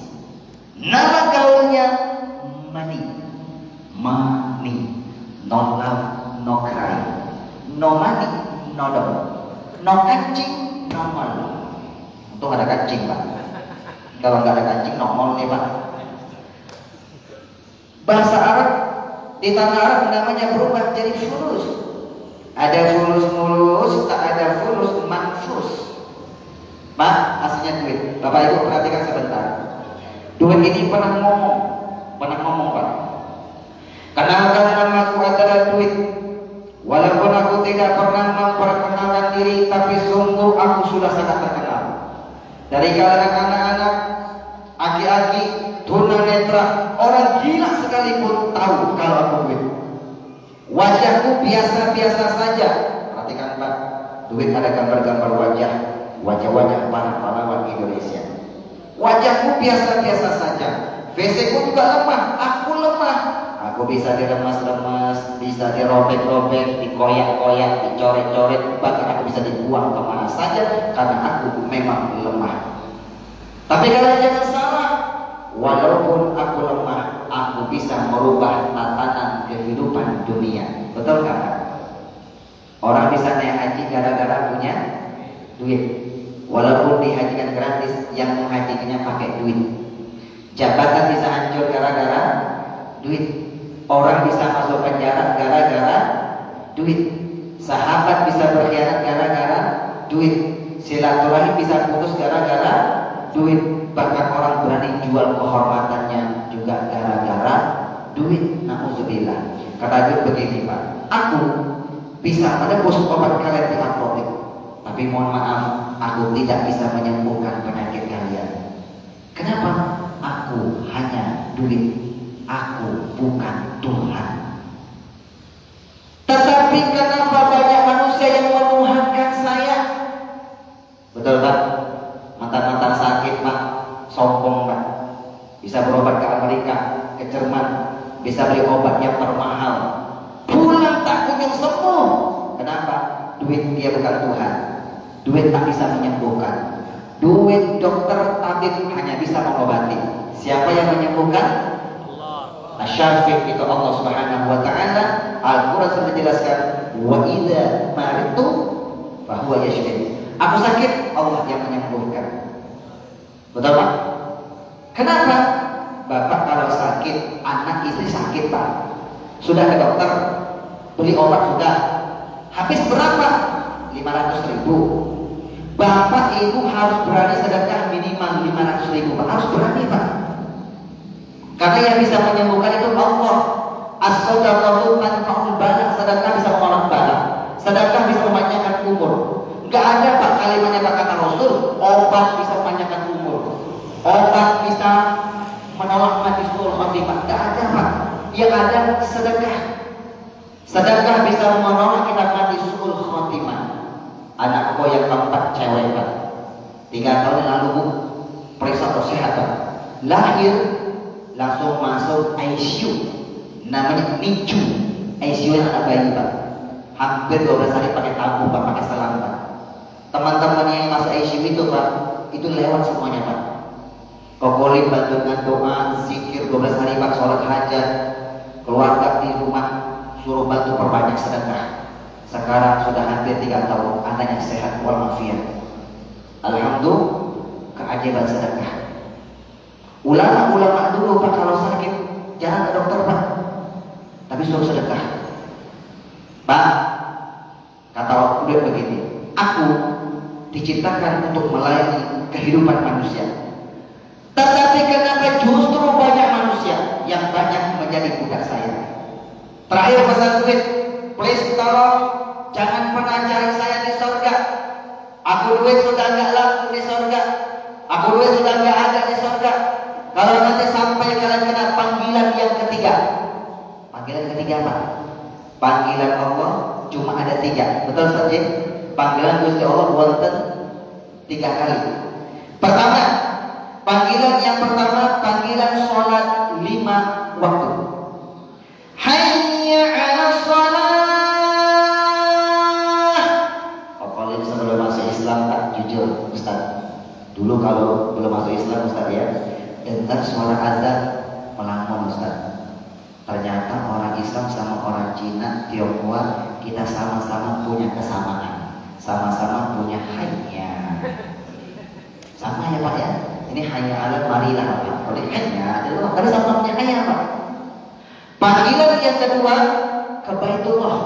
Nama gaulnya money. Money. No love, no cry. No money, no dog. No kancing, no mall. Untung ada kancing Pak. Kalau nggak ada kancing, no mall nih Pak. Bahasa Arab di tanah Arab namanya berubah jadi fulus. Ada fulus mulus, tak ada fulus manfus. Pak, aslinya duit. Bapak Ibu perhatikan sebentar. Duit ini pernah ngomong Pak. Kenalkan namaku adalah duit. Walaupun aku tidak pernah memperkenalkan diri, tapi sungguh aku sudah sangat terkenal. Dari kalangan anak-anak, aki-aki, tunanetra, orang gila sekalipun tahu kalau aku duit. Wajahku biasa-biasa saja. Perhatikan Pak, duit ada gambar-gambar wajah-wajah para pahlawan Indonesia. Wajahku biasa-biasa saja. WC-ku juga lemah, aku lemah. Aku bisa diremas-remas, bisa dirobek-robek, dikoyak-koyak, dicoret-coret, bahkan aku bisa dibuang kemana saja karena aku memang lemah. Tapi kalian jangan salah, walaupun aku lemah, aku bisa merubah tatanan kehidupan dunia. Betul kan? Orang bisa naik haji gara-gara punya duit. Walaupun dihajikan gratis, yang menghajikannya pakai duit. Jabatan bisa hancur gara-gara duit. Orang bisa masuk penjara gara-gara duit. Sahabat bisa berkhianat gara-gara duit. Silaturahim bisa putus gara-gara duit. Bahkan orang berani jual kehormatannya juga gara-gara duit. Nauzubillah. Kata duit begini Pak, aku bisa menebus obat kalian di apotek, tapi mohon maaf, aku tidak bisa menyembuhkan penyakit kalian. Kenapa? Aku hanya duit. Aku bukan Tuhan. Tetapi kenapa banyak manusia yang menuhankan saya? Betul Pak? Mantan-mantan sakit Pak, sombong Pak. Bisa berobat ke Amerika, ke Jerman, bisa beli obat yang termahal. Pulang tak kunjung sembuh. Kenapa? Duit dia bukan Tuhan. Duit tak bisa menyembuhkan. Duit dokter tabib hanya bisa mengobati. Siapa yang menyembuhkan? Asy-Syafi' itu Allah Subhanahu wa taala. Al-Qur'an sudah dijelaskan, wa idza maritu fa huwa yashfi. Aku sakit, Allah yang menyembuhkan. Betul Pak? Kenapa? Bapak kalau sakit, anak istri sakit Pak, sudah ke dokter, beli obat sudah. Habis berapa? 500.000. Bapak ibu harus berani sedekah minimal 500.000 Pak. Harus berani Pak. Karena yang bisa menyembuhkan itu Allah. As-sadaqatu tanfa'ul bala. Sedekah bisa menolak bala. Sedekah bisa memanjangkan umur. Enggak ada Pak kalimatnya Pak kata Rasul, obat bisa memanjangkan umur. Obat bisa menolak mati suul khotimah. Enggak ada Pak. Yang ada sedekah. Sedekah bisa menolak kita mati suul khotimah. Anak kau yang keempat cewek Pak. 3 tahun yang lalu Bu, periksa kesehatan. Lahir langsung masuk ICU, namanya NICU, ICU yang anak bayi Pak. Hampir 12 hari pakai tabung Pak, pakai selang Pak. Teman-teman yang masuk ICU itu Pak, itu lewat semuanya Pak. Kokolin bantu dengan doa, zikir 12 hari Pak, sholat hajat. Keluarga di rumah suruh bantu perbanyak sedekah. Sekarang sudah hampir 3 tahun, anaknya sehat walafiat. Alhamdulillah, keajaiban sedekah. Ulama-ulama dulu Pak kalau sakit jangan ke dokter Pak, tapi suruh sedekah. Pak, kata udah begini, aku diciptakan untuk melayani kehidupan manusia. Tetapi kenapa justru banyak manusia yang banyak menjadi budak saya. Terakhir pesan duit, please tolong jangan pernah cari saya di sorga. Aku duit sudah nggak laku di sorga. Aku duit sudah nggak ada di sorga. Kalau nanti sampai kalian kena panggilan yang ketiga. Panggilan ketiga apa? Panggilan Allah cuma ada 3. Betul saja. Panggilan Gusti Allah wonten 3 kali. Pertama, panggilan yang pertama panggilan sholat 5 waktu. Hayya 'alas shalah. Pokoknya sebelum masuk Islam tak jujur Ustaz. Dulu kalau belum masuk Islam Ustaz ya, dengar suara azan melamun Ustaz. Ternyata orang Islam sama orang Cina, Tionghoa, kita sama-sama punya kesamaan. Sama-sama punya hayya. Sama ya Pak ya. Ini hayya 'alal marilah Pak. Kalau hayya adalah karena sama punya hayya Pak. Panggilan yang kedua ke Baitullah.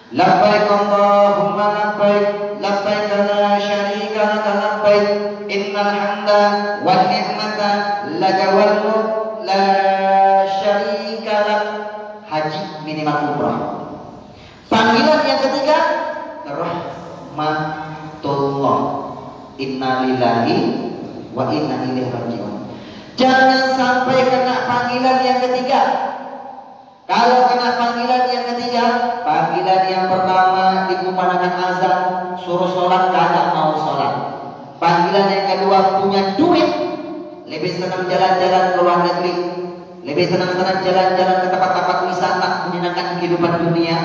Labbaik Allahumma labbaik, labbaik la syarika laka labbaik, innal hamda wan ni'mata laka wal mulk la syarika lak. Haji minimal umrah. Panggilan yang ketiga rahmatullah. Inna lillahi wa inna ilaihi raji'un. Jangan sampai kena panggilan yang ketiga. Kalau kena panggilan yang ketiga, panggilan yang pertama dikumandangkan azan, suruh sholat kagak mau sholat. Panggilan yang kedua punya duit, lebih senang jalan-jalan ke luar negeri, lebih senang-senang jalan-jalan ke tempat-tempat wisata, menyenangkan kehidupan dunia,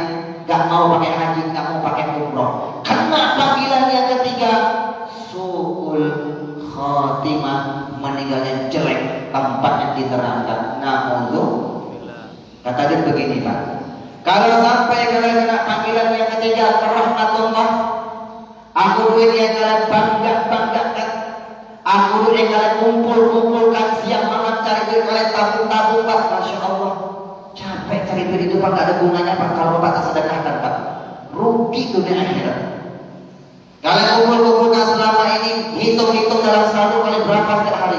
gak mau pakai haji, gak mau pakai umroh. Kena panggilan yang ketiga, su'ul khotimah, meninggalnya jelek, tempatnya di neraka. Na'udzubillah. Kata dia begini Pak, kalau sampai kalian kena panggilan yang ketiga rahmatullah, aku duit yang kalian banggakan, aku duit yang kalian kumpulkan siang malam cari duit kalian tabung Pak, masya Allah, capek cari duit itu Pak, gak ada gunanya Pak kalau Bapak tak sedekahkan Pak, rugi dunia akhirat. Kalian kumpulkan selama ini, hitung-hitung dalam saldo kalian berapa setiap hari.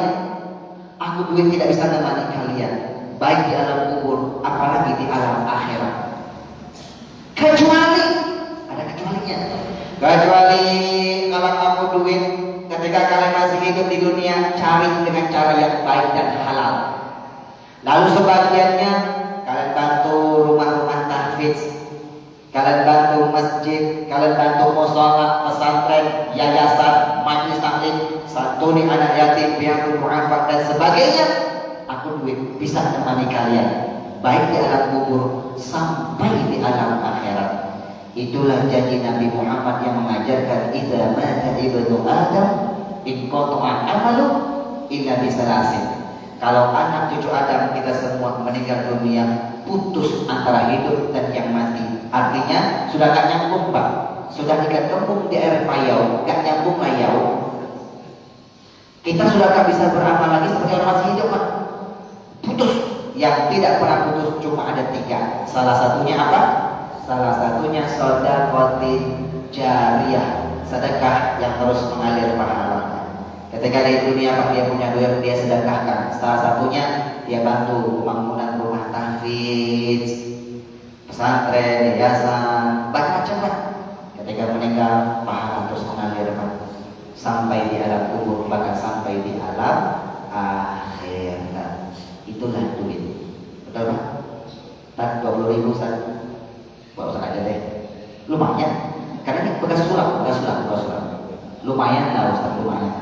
Aku duit tidak bisa menemani kalian, baik di alam kubur, apalagi di alam akhirat. Kecuali, ada kecualinya. Kecuali kalau kamu duit ketika kalian masih hidup di dunia, cari dengan cara yang baik dan halal. Lalu sebagiannya kalian bantu rumah-rumah tahfidz, kalian bantu masjid, kalian bantu mushola, pesantren, yayasan, majelis taklim, santuni anak yatim, piatu mu'afak dan sebagainya. Aku duit bisa menemani kalian baik di alam kubur sampai di alam akhirat. Itulah janji Nabi Muhammad yang mengajarkan idza mata ibnu Adam inqata'a amalu illa bisalasin. Kalau anak cucu Adam kita semua meninggal dunia, putus antara hidup dan yang mati. Artinya sudah gak nyambung Pak, sudah tidak kembung di air payau, gak nyambung layau. Kita sudah gak bisa beramal lagi seperti orang masih hidup Pak. Putus. Yang tidak pernah putus cuma ada 3. Salah satunya apa? Salah satunya sedekah jariyah, sedekah yang terus mengalir pahalanya. Ketika di dunia Pak dia punya duit, dia sedekahkan. Salah satunya dia bantu pembangunan rumah tahfidz, pesantren, yayasan, macam-macam Pak. Ketika meninggal pahala terus mengalir Pak, sampai di alam kubur, bahkan sampai di alam akhirat. Itulah duit. Betul Pak? Tak 20.000 Ustaz. Bawa Ustaz aja deh. Lumayan. Karena ini bekas sulam. Lumayan lah Ustaz, lumayan.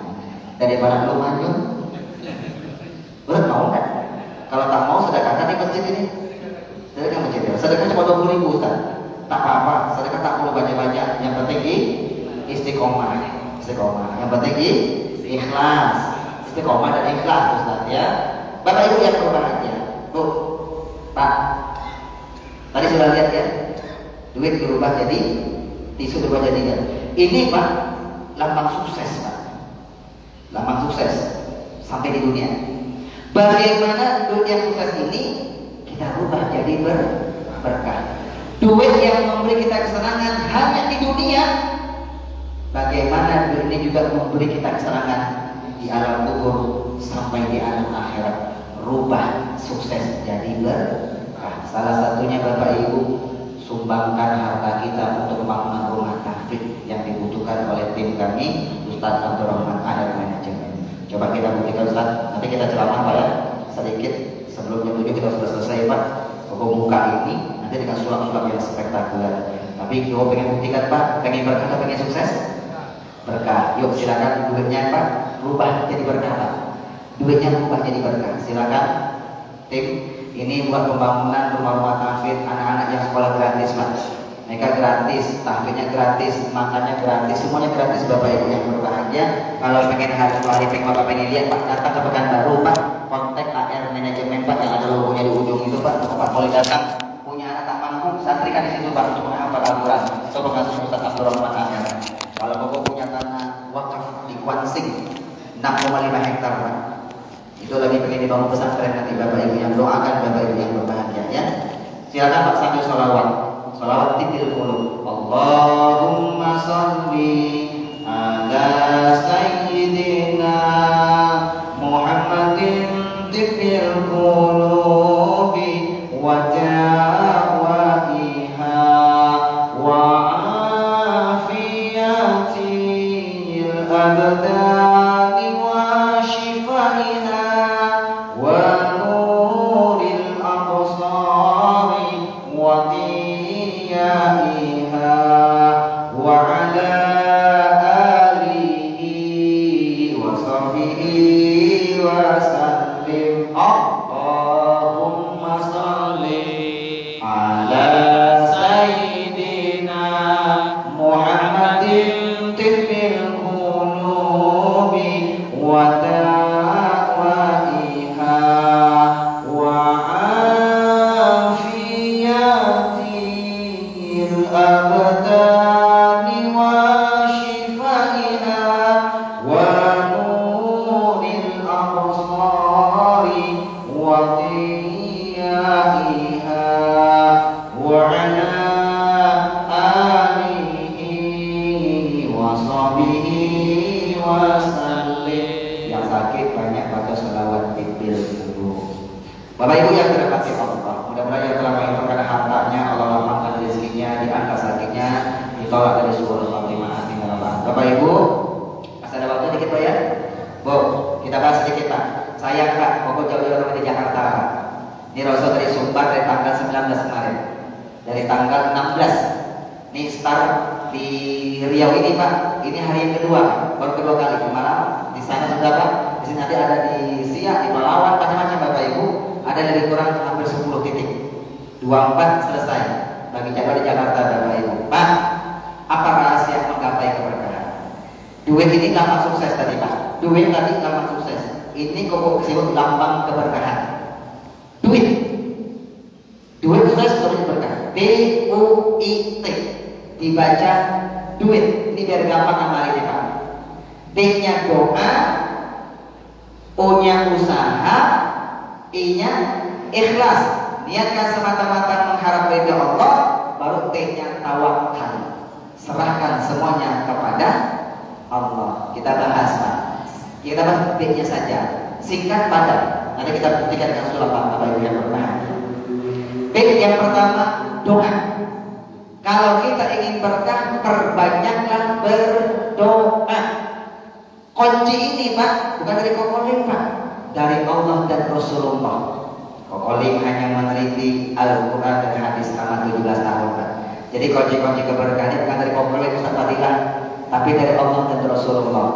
Daripada lumayan. Ustaz mau kan? Kalau tak mau sedekahkan di masjid ini. Sedekah masjid ya. Sedekah cuma 20.000 Ustaz. Tak apa-apa. Sedekah tak perlu banyak-banyak. Yang penting istiqomah. Yang penting ikhlas. Istiqomah dan ikhlas Ustaz ya. Bapak Ibu yang berbahagia, Bu, Pak, tadi sudah lihat ya, duit berubah jadi tisu berubah jadi ya. Ini Pak, lambang sukses Pak, lambang sukses sampai di dunia. Bagaimana duit yang sukses ini kita rubah jadi berkah? Duit yang memberi kita kesenangan hanya di dunia, bagaimana duit ini juga memberi kita kesenangan di alam kubur sampai di alam akhirat. rubah sukses jadi berkah. Salah satunya Bapak Ibu, sumbangkan harta kita untuk pembangunan rumah tahfidz yang dibutuhkan oleh tim kami, Ustaz Abdurrahman AR Manajemen. Coba kita buktikan Ustaz, nanti kita ceramah Pak ya, sedikit sebelum jam 7 kita sudah selesai Pak. Koko buka ini nanti dengan sulap-sulap yang spektakuler. Tapi Koko pengen buktikan Pak, pengen berkah atau pengen sukses? Berkah. Yuk silakan duitnya Pak, rubah jadi berkah Pak. Duitnya rubah jadi berkah. Silakan tim, ini buat pembangunan rumah-rumah tahfidz anak-anak yang sekolah gratis Pak. Mereka gratis, tahfidznya gratis, makannya gratis, semuanya gratis Bapak Ibu yang berbahagia. Kalau pengen hari pengen Bapak pengen lihat Pak, datang ke Pekanbaru Pak, kontak AR Manajemen Pak yang ada logonya di ujung itu Pak. Pak boleh datang, punya anak tak mampu, santrikan di situ Pak untuk menghafal Al-Quran. Coba kasih Ustaz Abdurrahman AR. Kalau Bapak punya tanah wakaf di Kuansing 6,5 hektar Pak, itu lagi pengen dibangun pesantren, nanti Bapak Ibu yang doakan Bapak Ibu yang berbahagia ya. Silakan Pak sambil sholawat. Sholawat titil qulub. Allahumma sholli ala sayyidina Muhammadin titil qulubi wa jawaiha wa afiyatil abdani wa shifaiha wa nuril absari wa diyaiha wa ala alihi wa sahbihi wa sallim. Allahumma salli ala sayyidina Muhammadin tibbil qulubi wa dawaiha wa afiyatil abdani wa shifaiha wa nuril absari wa diyaiha wa ala alihi wa sahbihi wa sallim. Yang sakit banyak baca selawat tibil dulu. Bapak Ibu yang dirahmati Allah, mudah-mudahan yang telah menginfakkan hartanya Allah lapangkan rezekinya, diangkat sakitnya, ditolak dari sebuah khatimah. Bapak Ibu, masih ada waktu dikit Pak ya? Bu, kita bahas sedikit Pak. Sayang Pak, pokok jauh-jauh dari Jakarta Pak. Ini Rasul dari Sumbar dari tanggal 19 kemarin, dari tanggal 16. Ini start di Riau ini Pak. Ini hari yang kedua, baru kedua kali kemarin. Di sana sudah Pak. Di sini nanti ada di Siak, di Palawan, macam-macam Bapak Ibu. Ada lebih kurang hampir 10 titik. 24 selesai. Bagi jaga di Jakarta Bapak Ibu. Pak, apa rahasia menggapai keberkahan? Duit ini gampang sukses tadi Pak. Duit tadi gampang sukses. Ini kok disebut lambang keberkahan. Duit. Duit sukses berarti berkah. D-U-I-T. Dibaca duit. Ini biar gampang ngamalin Pak. D-nya doa, O-nya usaha, I-nya ikhlas. Niatkan semata-mata mengharap ridha Allah. Baru T-nya tawakal. Serahkan semuanya kepada Allah. Kita bahas Pak. Kita bahas B-nya saja. Singkat padat. Nanti kita buktikan dengan sulap Bapak Ibu yang berbahagia. B yang pertama, doa. Kalau kita ingin berkah, perbanyaklah berdoa. Kunci ini Pak, bukan dari Kokolim Pak, dari Allah dan Rasulullah. Kokolim hanya meneliti Al-Quran dan hadis selama 17 tahun Pak. Jadi kunci-kunci keberkahan bukan dari Kokolim Ustaz Fadilah, tapi dari Allah dan Rasulullah.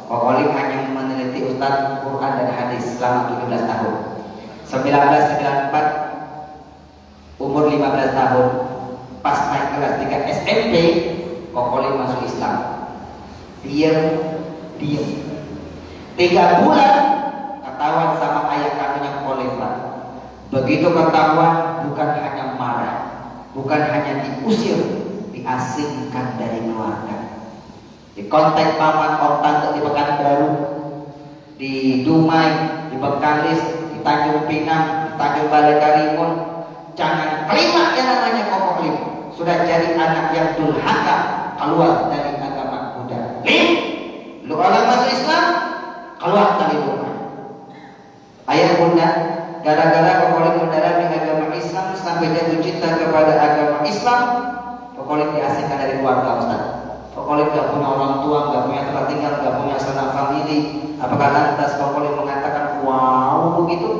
Kokolim hanya meneliti Ustaz Quran dan hadis selama 17 tahun. 1994, umur 15 tahun, pas naik kelas 3 SMP, Kokolim masuk Islam. Diam. 3 bulan ketahuan sama ayah kandungnya Kokolim Pak. Begitu ketahuan, bukan hanya marah, bukan hanya diusir, diasingkan dari keluarga. Di kontak paman kontak di Pekanbaru, di Dumai, di Bengkalis, di Tanjung Pinang, di Tanjung Balai Karimun. Jangan kelima yang namanya Kokolim sudah jadi anak yang durhaka, keluar dari agama Buddha. Lu orang masuk Islam, keluar dari rumah. Ayah bunda, Kokolik diasingkan dari keluarga Ustaz. Kokolik gak punya orang tua, gak punya tempat tinggal, gak punya sanak famili. Apakah lantas Kokolik mengatakan wow begitu?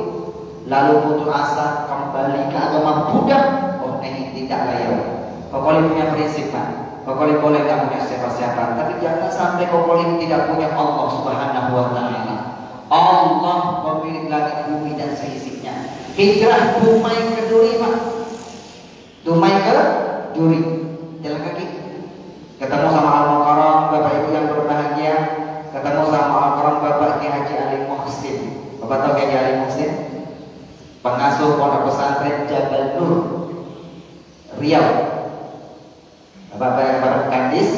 Lalu putus asa kembali ke agama Buddha? Oh ini tidak layak. Kokolik punya prinsip Pak. Kokolik boleh gak punya siapa-siapa, tapi jangan sampai Kokolik tidak punya Allah Subhanahu wa Ta'ala. Allah pemilik langit bumi dan seisinya. Hijrah Dumai ke Duri Pak. Dumai ke Duri, jalan kaki. Ketemu sama Al-Mukarram, Bapak Ibu yang berbahagia. Ketemu sama Al-Mukarram Bapak Kiai Haji Ali Muhsin. Bapak tahu Kiai Ali Muhsin? Pengasuh pondok pesantren Jabal Nur, Riau. Bapak yang baru kandis,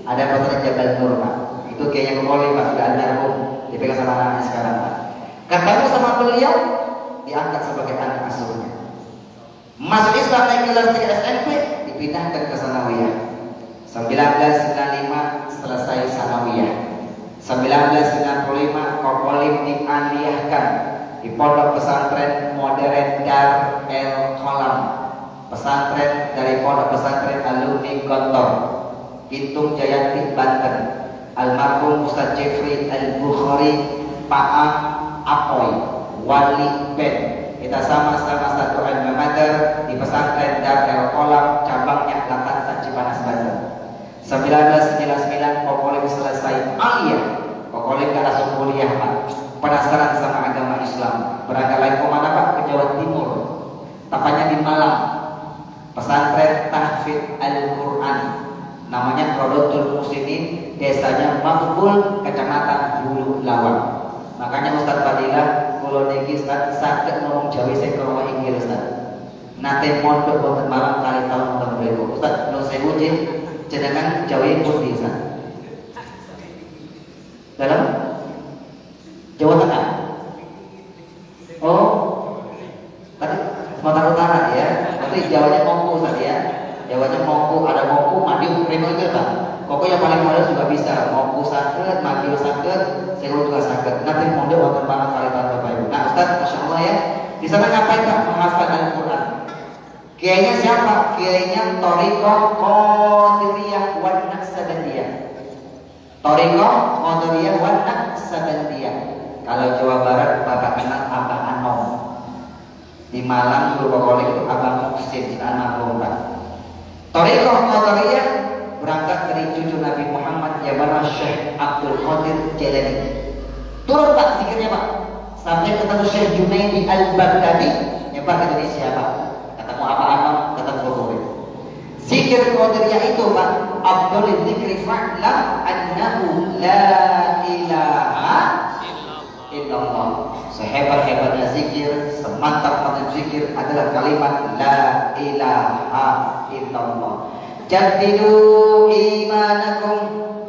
ada pesantren Jabal Nur Pak. Itu kayaknya Kokolik Pak, sudah almarhum, dipegang sama anaknya sekarang Pak. Ketemu sama beliau, diangkat sebagai anak asuhnya. Masuk Islam naik kelas 3 SMP, dipindahkan ke Sanawiyah. 1995 selesai Sanawiyah. 1995 Kokolik dialiyahkan di pondok pesantren modern Dar El Kolam, pesantren dari pondok pesantren alumni Gontor, Gintung Jayanti, Banten. Almarhum Ustaz Jeffrey Al-Bukhari, Paang Apoy, Wali Ben. Kita sama-sama satu alma mater di pesantren Dar El Kolam, cabangnya Latansan Cipanas, Banten. 1999 Kokolik selesai aliyah. Kokolik gak langsung kuliah Pak. Penasaran sama agama Islam, berangkat lagi kemana Pak? Ke Jawa Timur, tepatnya di Malang. Pesantren Tahfidz Al-Quran, namanya Rodotul Muslimin, desanya Makbul, kecamatan Bulu Lawang. Makanya Ustaz Fadilah kulo niki saged ngomong Jawa sing krama inggil Ustaz. Nate mondok wonten Malang kali tahun wonten mriku. Ustaz nuwun sewu jenengan Jawa pundi Ustaz? Dalam Jawa Tengah. Oh, tadi Sumatera Utara ya. Berarti Jawanya Mongku tadi ya. Jawanya Mongku, ada Mongku, Madiun, Reno itu Pak. Pokoknya paling halus juga bisa. Mongku sakit, Madiun sakit, Selo juga sakit. Nanti mondok wonten Malang kali tahun Bapak Ibu. Nah Ustaz, Masya Allah ya. Di sana ngapain Pak? Menghafal Al-Quran. Kiainya siapa? Kiainya Thariqah Qadiriyah wan Naqsabandiyah. Thariqah Qadiriyah wan Naqsabandiyah. Kalau Jawa Barat Bapak kenal Abah Anom. Di Malang Guru Kokolik itu Abah Muhsin, almarhum Pak. Thariqah Qadiriyah berangkat dari cucu Nabi Muhammad Jabal Syekh Abdul Qadir Jailani. Turun Pak zikirnya Pak, sampai ketemu Syekh Junaidi Al-Baghdadi, nyebar ke Indonesia Pak. Ketemu Abah Anom, ketemu Kokolik. Zikir Qadiriyah itu Pak, Abdul Zikri fa'lam annahu la ilaha illallah. Sehebat-hebatnya zikir, semantap-mantap zikir adalah kalimat la ilaha illallah. Jaddidu imanakum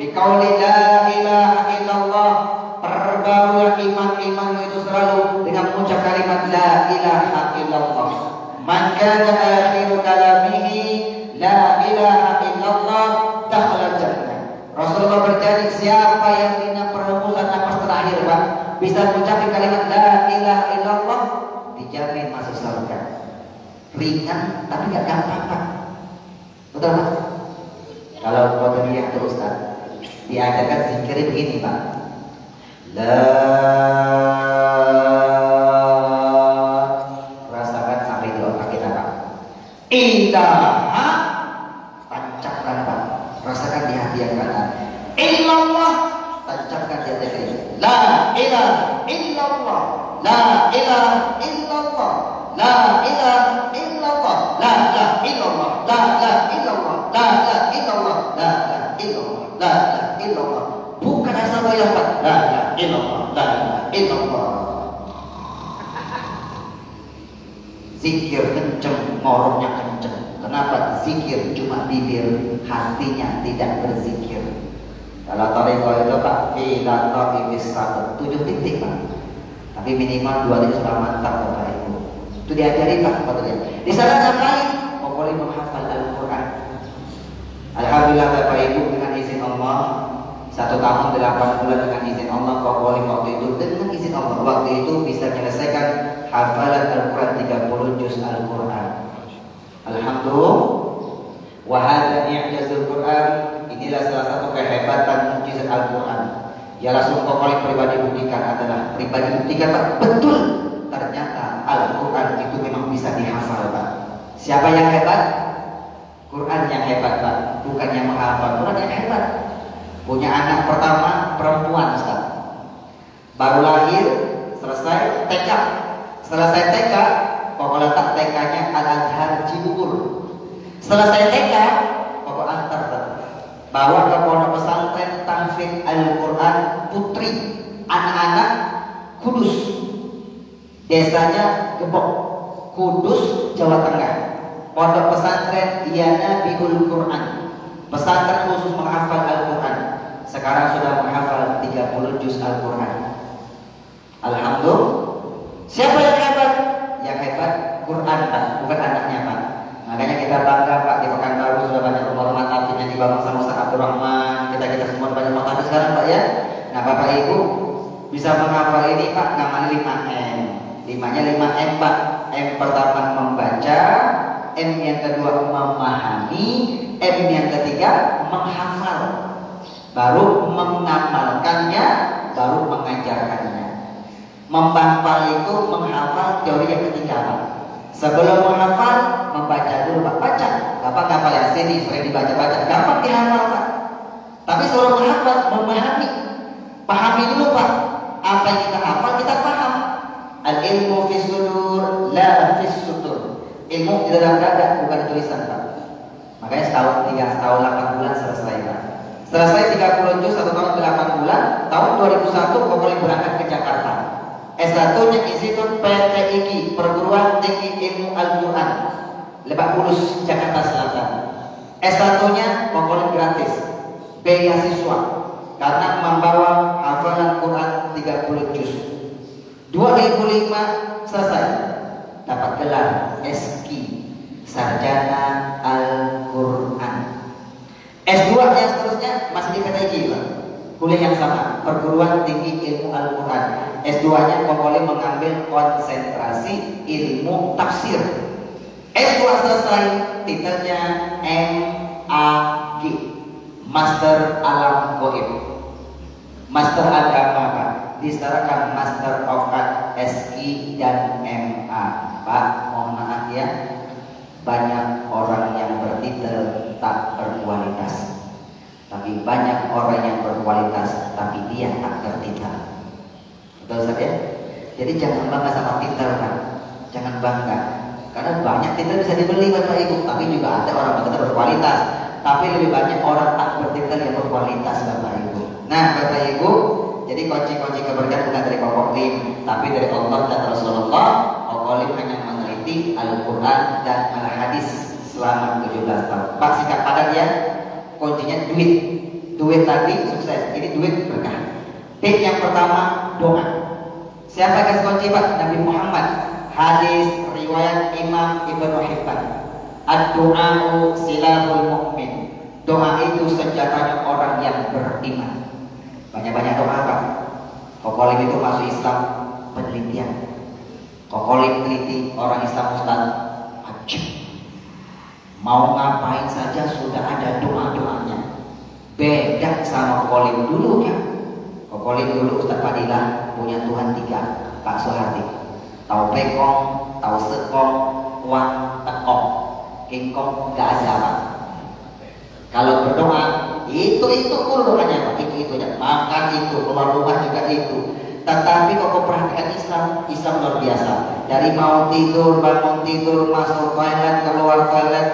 biqauli la ilaha illallah. Perbarui iman-imanmu itu selalu dengan mengucap kalimat la ilaha illallah. Man kana akhiru kalamihi la ilaha illallah dakhala jannah. Rasulullah berjanji siapa yang punya perumusan nafas terakhir Pak, bisa mengucapkan kalimat la ilaha illallah, dijamin masuk surga. Ringan tapi gak gampang Pak. Betul Pak? Kalau Qadiriyah itu Ustaz diajarkan zikirnya begini Pak. La, rasakan sampai di otak kita Pak. Ilaha, tancapkan Pak. Rasakan di hati yang kanan. Illallah, tancapkan di hati yang kiri. La ilaha illallah, la ilaha illallah, la ilaha illallah, la ilaha illallah, la ilaha illallah, la ilaha illallah, la ilaha illallah, la ilaha illallah. Bukan asal bayar Pak. La ilaha illallah, la ilaha illallah. Zikir kenceng, ngoroknya kenceng. Kenapa? Zikir cuma bibir, hatinya tidak berzikir. Kalau Thariqah itu Pak, bila ta'ibis sabr 7 titik Pak. Tapi minimal 2 titik sudah mantap Bapak Ibu. Itu diajari Pak Qadiriyah. Di sana ngapain? Kokolik menghafal Al-Quran. Alhamdulillah Bapak Ibu, dengan izin Allah 1 tahun 8 bulan dengan izin Allah, Kokolik waktu itu dengan izin Allah waktu itu bisa menyelesaikan hafalan Al-Quran 30 juz Al-Quran. Alhamdulillah. Wahada i'jazul Quran, inilah salah satu kehebatan mukjizat Al-Quran. Ya langsung Kokolim pribadi buktikan adalah pribadi buktikan Pak, betul ternyata Al-Quran itu memang bisa dihafal Pak. Siapa yang hebat? Quran yang hebat Pak, bukan yang menghafal. Quran yang hebat. Punya anak pertama perempuan Ustaz, baru lahir, selesai TK. Selesai TK, pokok letak TK-nya Al-Azhar Cibubur. Selesai TK, pokok antar bawa ke pondok pesantren Tahfidz Al-Quran Putri anak-anak Kudus, desanya Gebok, Kudus, Jawa Tengah. Pondok pesantren Iyana Biul Quran, pesantren khusus menghafal Al-Quran. Sekarang sudah menghafal 30 juz Al-Quran. Alhamdulillah. Siapa yang hebat? Yang hebat Quran Pak, bukan anaknya Pak. Makanya kita bangga Pak, di Pekanbaru sudah banyak rumah tapi yang dibangun sama Ustaz Abdurrahman. Kita semua banyak rumah tapi sekarang Pak ya. Nah Bapak Ibu bisa menghafal ini Pak, namanya 5M. 5-nya 5M Pak. M pertama membaca, M yang kedua memahami, M yang ketiga menghafal. Baru mengamalkannya, baru mengajarkannya. Menghafal itu menghafal teori yang ketiga Pak. Sebelum menghafal, membaca dulu Pak. Baca, Bapak ngapal ya sini, sering dibaca-baca, gampang dihafal Pak. Tapi sebelum menghafal, memahami. Pahami dulu Pak. Apa yang kita hafal, kita paham. Al-ilmu fis sudur, la fis sudur. Ilmu di dalam dada, bukan tulisan Pak. Makanya setahun 8 bulan selesai Pak. Selesai 30 juz 1 tahun 8 bulan. Tahun 2001 Kokolim berangkat ke Jakarta. S1-nya Institut PTIG, Perguruan Tinggi Ilmu Al-Quran, Lebak Bulus, Jakarta Selatan. S1-nya Kokolim gratis, beasiswa, karena membawa hafalan Quran 30 juz. 2005 selesai, dapat gelar SQ, Sarjana Al-Quran. S2-nya seterusnya masih di PTIG Pak. Kuliah yang sama, Perguruan Tinggi Ilmu Al-Quran. S2-nya Kokolim mengambil konsentrasi ilmu tafsir. S2 selesai, titelnya MAG, Master Alam Goib, Master Agama Pak. Diserahkan Master of Art, SI dan MA Pak. Mohon maaf ya, banyak orang yang bertitel tak berkualitas. Tapi banyak orang yang berkualitas tapi dia tak tertitel. Betul Ustaz ya? Jadi jangan bangga sama titel kan. Jangan bangga. Karena banyak titel bisa dibeli Bapak Ibu, tapi juga ada orang yang berkualitas. Tapi lebih banyak orang tak bertitel yang berkualitas Bapak Ibu. Nah Bapak Ibu, jadi kunci-kunci keberkahan bukan dari Kokolim, tapi dari Allah dan Rasulullah. Kokolim hanya meneliti Al-Quran dan Al-Hadis selama 17 tahun. Pak singkat padat ya. Kuncinya duit. Duit tadi sukses, ini duit berkah. Tip yang pertama, doa. Siapa yang kasih kunci Pak? Nabi Muhammad. Hadis riwayat Imam Ibnu Hibban. Ad-du'a'u silahul mu'min. Doa itu senjatanya orang yang beriman. Banyak-banyak doa Pak. Kokolim itu masuk Islam penelitian. Kokolim teliti orang Islam Ustaz. Ajib. Mau ngapain saja sudah ada doa-doanya. Beda sama Kokolim dulu ya. Kokolim dulu Ustaz Fadilah punya Tuhan 3, Pak Soehardi. Tahu pekong, tahu sekong, uang, tekong. Kingkong gak ada Pak. Kalau berdoa itu dulu doanya Pak. Itu aja. Makan itu, keluar rumah juga itu. Tetapi kalau perhatikan Islam luar biasa. Dari mau tidur, bangun tidur, masuk toilet, keluar toilet,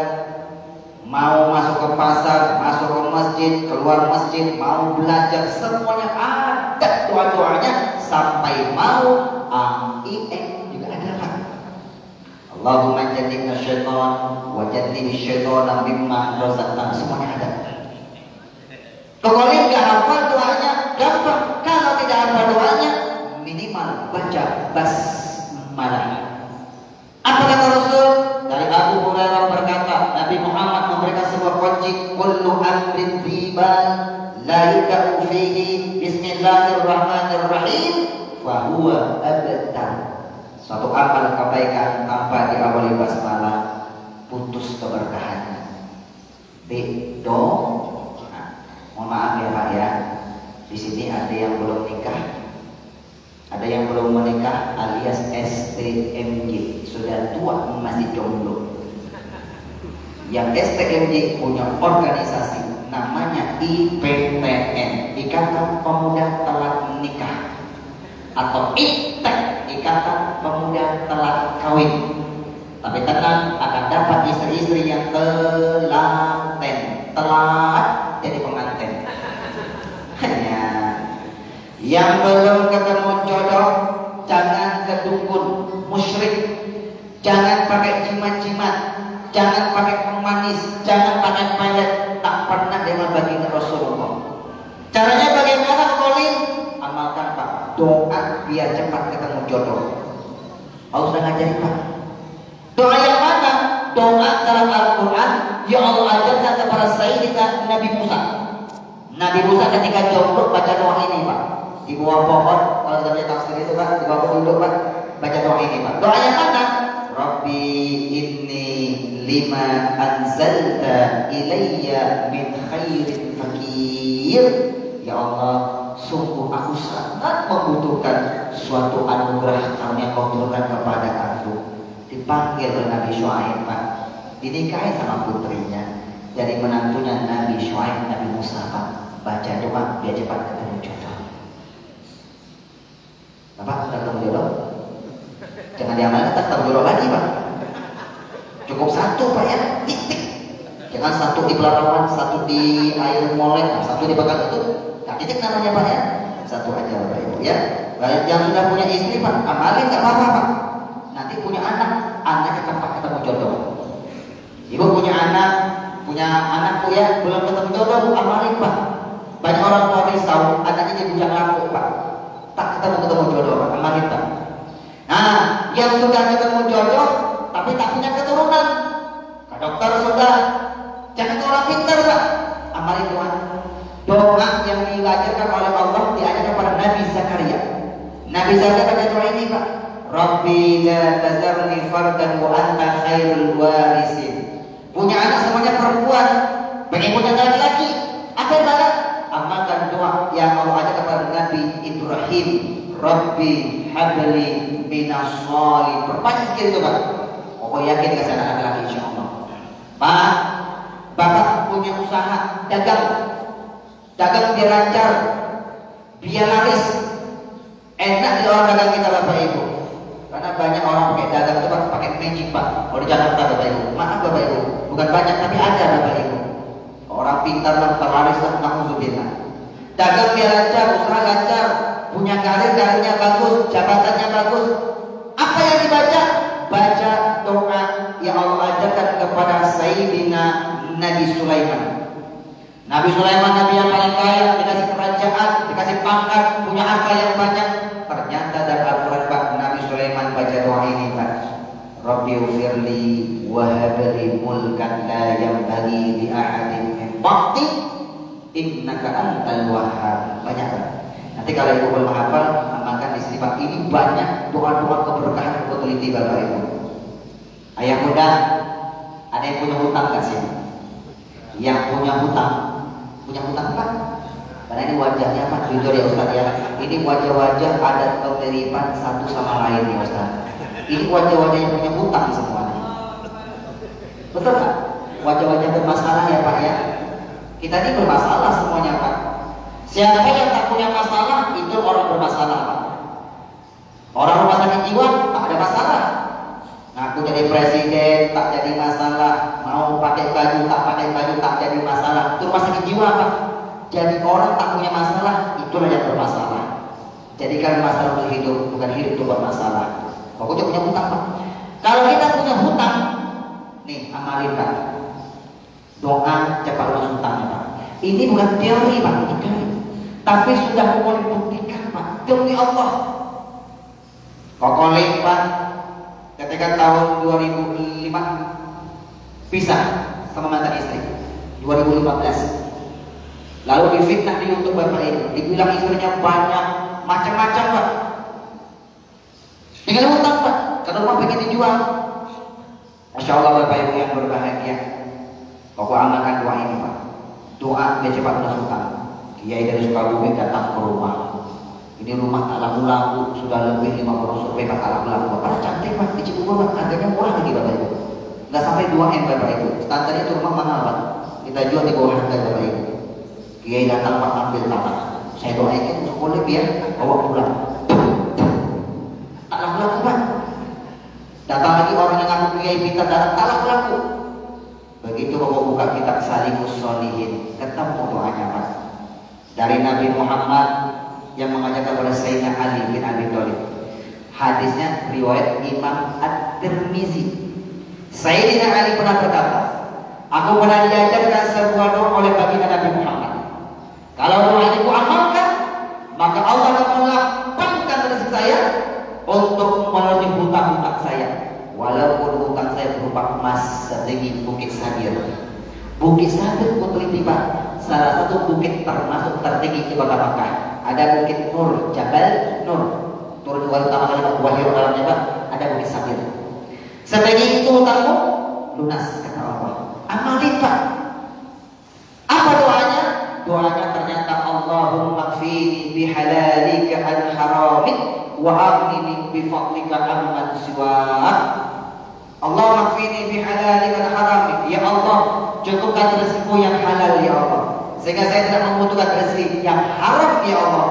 mau masuk ke pasar, masuk ke masjid, keluar masjid, mau belajar, semuanya ada doa-doanya. Sampai mau juga ada Pak. Allahumma jannibna syaitan wa jannibish syaitana mimma razaqtana, semuanya ada. Kokolim gak hafal doanya, gampang. Kalau tidak hafal doanya, minimal baca basmalah. Apa kata Rasul? Dari Abu Hurairah berkata, Nabi Muhammad memberikan sebuah kunci, kullu amrin dzibal la yudau fihi bismillahirrahmanirrahim fa huwa abtar. Suatu amal kebaikan tanpa diawali basmalah putus keberkahannya. do. Nah, mohon maaf ya Pak ya. Di sini ada yang belum nikah, ada yang belum menikah alias STMJ, sudah tua masih jomblo. Yang STMJ punya organisasi namanya IPTN, Ikatan Pemuda Telat Nikah, atau ITEK, Ikatan Pemuda Telat Kawin. Tapi tenang, akan dapat istri-istri yang telaten, telat jadi pengantin. Hanya yang belum ketemu jodoh, jangan ke dukun musyrik, jangan pakai jimat-jimat, jangan pakai pemanis, jangan pakai pelet. Tak pernah dia bagian Rasulullah. Caranya bagaimana calling? Amalkan Pak, doa biar cepat ketemu jodoh. Allah sudah ngajarin Pak. Doa yang mana? Doa dalam Al-Quran ya Allah ajarkan kepada Sayyidina Nabi Musa. Nabi Musa ketika jomblo baca doa ini Pak. Di bawah pohon, kalau kita baca tafsir itu Pak, di bawah pohon duduk Pak, baca doa ini Pak. Doa yang mana? Rabbi inni lima anzalta ilayya min khairin fakir. Ya Allah, sungguh aku sangat membutuhkan suatu anugerah yang kau turunkan kepada aku. Dipanggil oleh Nabi Syuaib Pak, dinikahi sama putrinya, jadi menantunya Nabi Syuaib, Nabi Musa Pak. Baca doa biar cepat ketemu jodoh. Bapak sudah ketemu jodoh? Jangan diamalkan, tak ketemu jodoh lagi Pak. Cukup satu Pak ya, titik. Jangan satu di Pelarawan, satu di air molek, satu di Bakal itu. Nah, titik namanya Pak ya. Satu aja Bapak Ibu ya. Yang sudah punya istri Pak, amalin nggak apa-apa Pak. Nanti punya anak, anaknya cepat ketemu jodoh. Ibu punya anak Bu ya, belum ketemu jodoh, amalin Pak. Banyak orang tua risau, anaknya jadi bujang lapuk Pak. Tak ketemu jodoh Pak, amalin Pak. Nah, yang sudah ketemu jodoh, tapi tak punya keturunan, ke dokter sudah, jangan ke orang pintar Pak, amalin doa. Doa yang diajarkan oleh Allah diajarkan kepada Nabi Zakaria. Nabi Zakaria baca doa ini Pak. Rabbi la tazarni fardan wa anta khairul warisin. Punya anak semuanya perempuan, pengen punya laki-laki, apa yang baca? Amalkan doa yang Allah ajarkan kepada Nabi Ibrahim. Rabbi habli minas sholihin. Perpanjang sekali itu Pak. Pokok yakin dikasih anak laki-laki insyaallah. Pak, Bapak punya usaha dagang biar lancar, biar laris, enak di orang dagang kita Bapak Ibu. Karena banyak orang pakai dagang itu pakai magic Pak. Kalau di Jakarta Bapak Ibu, maaf Bapak Ibu, bukan banyak tapi ada Bapak Ibu. Orang pintar dan terlaris lah, na'udzubillah. Dagang biar lancar, usaha lancar, punya karirnya bagus, jabatannya bagus. Apa yang dibaca? Baca doa yang Allah ajarkan kepada Sayyidina Nabi Sulaiman. Nabi Sulaiman Nabi yang paling kaya, dikasih kerajaan, dikasih pangkat, punya harta yang banyak. Ternyata dalam Al-Quran Pak, Nabi Sulaiman baca doa ini Pak. Rabbi ufirli wa habli mulkan la yanbaghi li ahadin min ba'di innaka antal wahhab. Banyak Pak. Nanti kalau Ibu belum hafal, amalkan di sini Pak. Ini banyak doa-doa keberkahan untuk teliti Bapak Ibu. Ayah muda, ada yang punya hutang nggak sih? Yang punya hutang Pak? Karena ini wajahnya Pak, jujur ya Ustaz ya. Ini wajah-wajah ada kemiripan satu sama lain ya Ustaz. Ini wajah-wajah yang punya hutang semuanya. Betul Pak? Wajah-wajah bermasalah ya Pak ya. Kita ini bermasalah semuanya Pak. Siapa yang tak punya masalah itu orang bermasalah Pak. Orang rumah sakit jiwa tak ada masalah. Ngaku jadi presiden tak jadi masalah. Mau pakai baju tak jadi masalah. Itu rumah sakit jiwa Pak. Jadi orang tak punya masalah, itulah yang bermasalah. Jadikan masalah untuk hidup, bukan hidup itu bermasalah. Pokoknya punya hutang Pak. Kalau kita punya hutang, nih amalin Pak. Doa cepat lunas hutangnya Pak. Ini bukan teori Pak, ini teori. Tapi sudah mulai dibuktikan Pak, demi Allah. Kokolik Pak, ketika tahun 2005 pisah sama mantan istri. 2015. Lalu difitnah di YouTube Bapak ini, dibilang istrinya banyak macam-macam Pak. Tinggal hutang Pak, karena rumah pengen dijual. Masya Allah Bapak Ibu yang berbahagia. Pokok amalkan doa ini Pak. Doa biar cepat lunas hutang. Kiai dari Sukabumi datang ke rumah. Ini rumah tak laku-laku, sudah lebih 50 survei tak laku-laku. Bapak cantik Pak, di Cibubur Pak, harganya murah lagi Bapak Ibu. Nggak sampai 2 M Bapak Ibu. Standarnya itu rumah mahal Pak. Kita jual di bawah harga Bapak Ibu. Kiai datang Pak ambil tanah. Saya doakan boleh biar bawa pulang. Tak laku-laku Pak. Datang lagi orang yang ngaku kiai minta darah, tak laku-laku. Begitu bapak buka kitab Salimus Sholihin, ketemu doanya Pak. Dari Nabi Muhammad yang mengajarkan kepada Sayyidina Ali bin Abi Thalib. Hadisnya riwayat Imam At-Tirmizi. Sayyidina Ali pernah berkata, aku pernah diajarkan sebuah doa oleh baginda Nabi Muhammad. Kalau doa ini ku amalkan, maka Allah akan melapangkan rezeki saya untuk melunasi hutang-hutang saya. Walaupun hutang saya berupa emas setinggi Bukit Sabir. Bukit Sabir ku teliti Pak, salah satu bukit termasuk tertinggi di kota Makkah. Ada Bukit Nur, Jabal Nur. Turun wali utama kali Pak, wahyu dalamnya Pak, ada Bukit Sabir. Setinggi itu hutangmu lunas kata Allah. Amalin Pak. Apa doanya? Doanya ternyata Allahumma kfini bihalalika an haramik wa aghnini bifadlika amman siwak. Allahumma kfini bihalalika an haramik. Ya Allah, cukupkan rezekiku yang halal ya Allah, sehingga saya tidak membutuhkan rezeki yang haram ya Allah.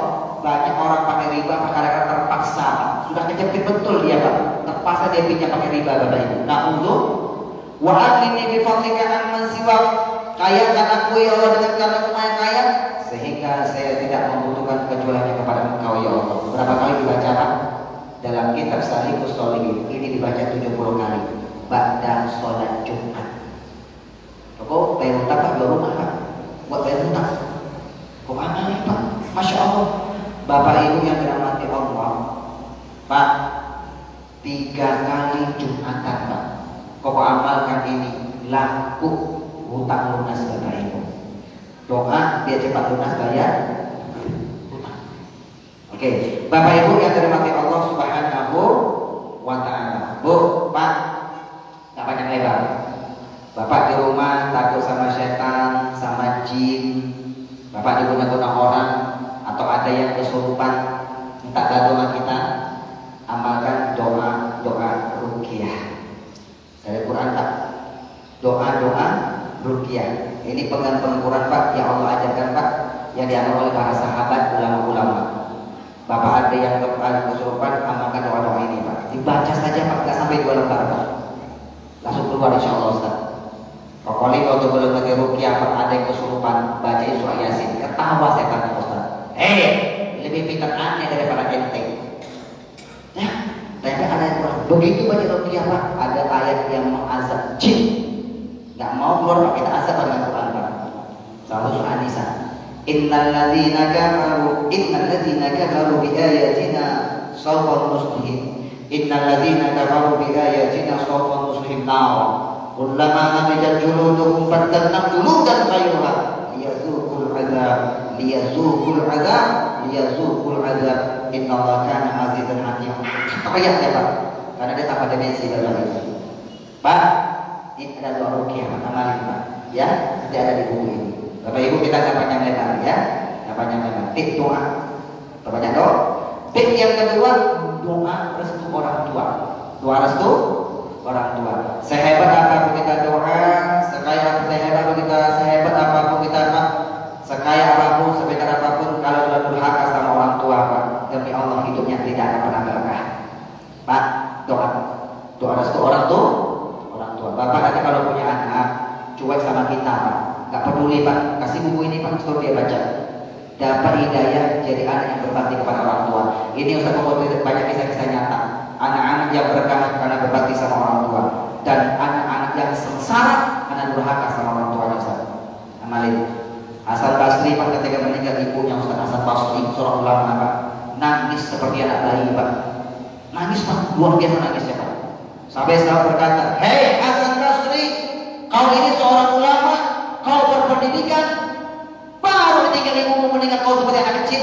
Banyak orang pakai riba karena terpaksa Pak. Sudah kejepit betul dia Pak, terpaksa dia pinjam pakai riba Bapak Ibu. Nah untuk wa aghnini bifadlika amman siwak, kayakan aku ya Allah dengan karena yang kaya, sehingga saya tidak membutuhkan kecuali kepada Engkau ya Allah. Berapa kali dibaca Pak? Dalam kitab Salimus Sholihin ini dibaca 70 kali ba'da sholat Jumat. Kok bayar hutang Pak, jual rumah Pak, buat bayar hutang. Kok amalnya Pak? Masya Allah. Bapak Ibu yang dirahmati Allah Pak, 3 kali Jumatan Pak, kok amalkan ini laku hutang lunas Bapak Ibu. Doa biar cepat lunas bayar hutang. Oke, Bapak Ibu yang dirahmati Allah Subhanahu wa Ta'ala. Bu, Pak, nggak panjang lebar. Bapak di rumah takut sama setan, sama jin. Bapak diguna-guna orang atau ada yang kesurupan, minta bantuan kita. Amalkan doa ruqyah dari Quran Pak. Doa ruqyah. Ini penguran Pak yang Allah ajarkan Pak, yang diamalkan oleh para sahabat, ulama-ulama. Bapak ada yang kesurupan, amalkan doa-doa ini Pak. Dibaca saja Pak, nggak sampai 2 lembar Pak, langsung keluar insya Allah Ustaz. Pokoknya kalau belum lagi ruqyah Pak, ada yang kesurupan, baca surah Yasin, ketawa setan Ustaz. Lebih pintar aneh daripada ente. Ya, ternyata ada yang kurang. Begitu baca ruqyah Pak, ada ayat yang mengazab jin. Nggak mau keluar Pak, kita azab dengan Quran Pak. Salah surah An-Nisa. Innal ladzina kafaru bi ayatina sawfa nuslihim. Innal ladzina kafaru bi ayatina sawfa nuslihim nar. Kullama nabijat juluduhum baddalna juludan ghayruha liyazuqul azab. Innallaha kana azizan hakim. Ayat ya Pak, karena dia tambah dimensi dalam itu. Pak, ini ada doa ruqyah amalin Pak. Ya, nanti ada di buku ini. Bapak Ibu kita nggak panjang lebar ya, nggak panjang lebar. Tik doa, terbanyak doa. Tik yang kedua, doa restu orang tua. Doa restu orang tua. Sehebat apapun kita doa, sehebat apapun kita Pak, sekaya apapun, sebesar apapun, kalau sudah durhaka sama orang tua Pak, demi Allah hidupnya tidak akan pernah berkah. Pak, doa restu orang tua. Bapak nanti kalau punya anak cuek sama kita Pak, nggak peduli Pak, kasih buku ini Pak, suruh dia baca. Dapat hidayah jadi anak yang berbakti kepada orang tua. Ini Ustaz membuat banyak kisah-kisah nyata. Anak-anak yang berkah karena berbakti sama orang tua, dan anak-anak yang sengsara karena durhaka sama orang tuanya Ustaz. Amalin. Hasan Basri Pak ketika meninggal ibunya Ustaz Hasan Basri, seorang ulama Pak, nangis seperti anak bayi Pak. Nangis Pak, luar biasa nangisnya Pak. Sampai sahabat berkata, hei Hasan Basri, kau ini seorang ulama, kau berpendidikan, baru ditinggal ibumu meninggal, kau seperti anak kecil.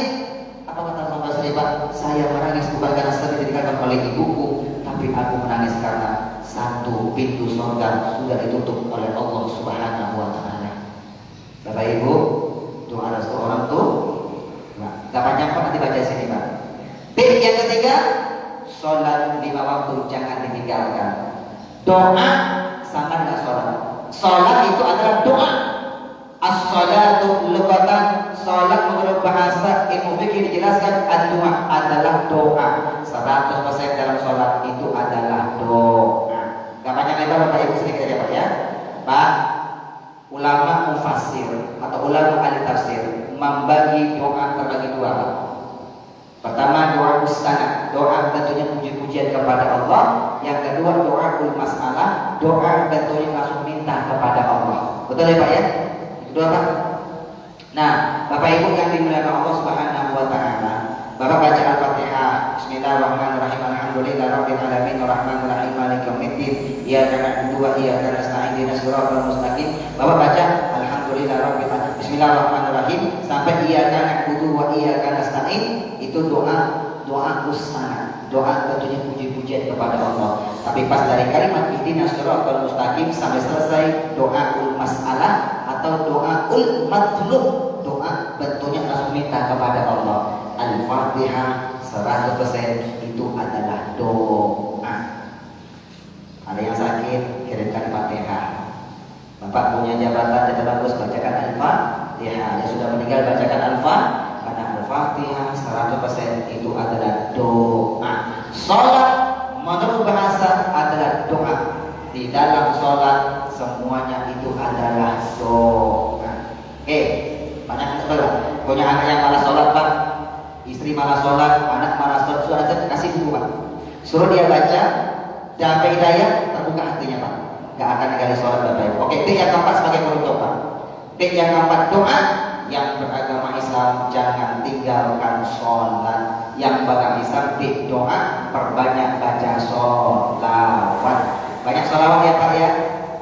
Apa kata Hasan Basri Pak? Saya menangis bukan karena saya ditinggalkan oleh ibuku, tapi aku menangis karena satu pintu surga sudah ditutup oleh Allah Subhanahu wa taala. Bapak Ibu, doa restu orang tuh gak panjang Pak, nanti baca sini Pak. Tips yang ketiga, sholat 5 waktu jangan ditinggalkan. Doa sama dengan sholat. Sholat itu adalah doa. As-sholatu lughatan, sholat menurut bahasa ilmu fikih dijelaskan doa adalah doa. 100% dalam sholat itu adalah doa. Gak banyak lebar Bapak Ibu, sedikit aja Pak ya. Pak, ulama mufassir atau ulama ahli tafsir membagi doa terbagi dua. Pertama doa mustanad, doa tentunya puji-pujian kepada Allah. Yang kedua doa masalah, doa tentunya langsung minta kepada Allah. Betul ya Pak ya? Itu apa? Nah, Bapak Ibu yang dimuliakan Allah Subhanahu wa taala, Bapak baca Al-Fatihah. Bismillahirrahmanirrahim. Alhamdulillahirabbil alamin arrahmanir rahim maliki yaumiddin. Iyyaka na'budu wa iyyaka nasta'in ihdinas siratal mustaqim. Bapak baca Alhamdulillahirabbil alamin. Bismillahirrahmanirrahim sampai iyyaka na'budu wa iyyaka nasta'in. Itu doa usaha, doa tentunya puji-pujian kepada Allah. Tapi pas dari kalimat ihdinas siratal mustaqim sampai selesai doaul mas'alah atau doaul matlub, doa bentuknya langsung minta kepada Allah. Al-Fatihah 100% itu adalah doa. Ada yang sakit, kirimkan Fatihah. Bapak punya jabatan jadi bagus, bacakan Al-Fatihah. Yang sudah meninggal bacakan Al-Fatihah. Karena Al-Fatihah 100% itu adalah doa. Sholat menurut bahasa adalah doa. Di dalam sholat semuanya itu adalah doa. Banyak betul. Punya anak yang malas sholat Pak, istri malas sholat, anak malas sholat, sudah kasih buku Pak. Suruh dia baca, dapat hidayah, terbuka hatinya Pak. Gak akan gali sholat Bapak Ibu. Oke, tip yang keempat sebagai penutup Pak. Tip yang keempat, doa. Yang beragama Islam jangan tinggalkan sholat. Yang beragama Islam di doa perbanyak baca sholawat. Banyak sholawat ya Pak ya.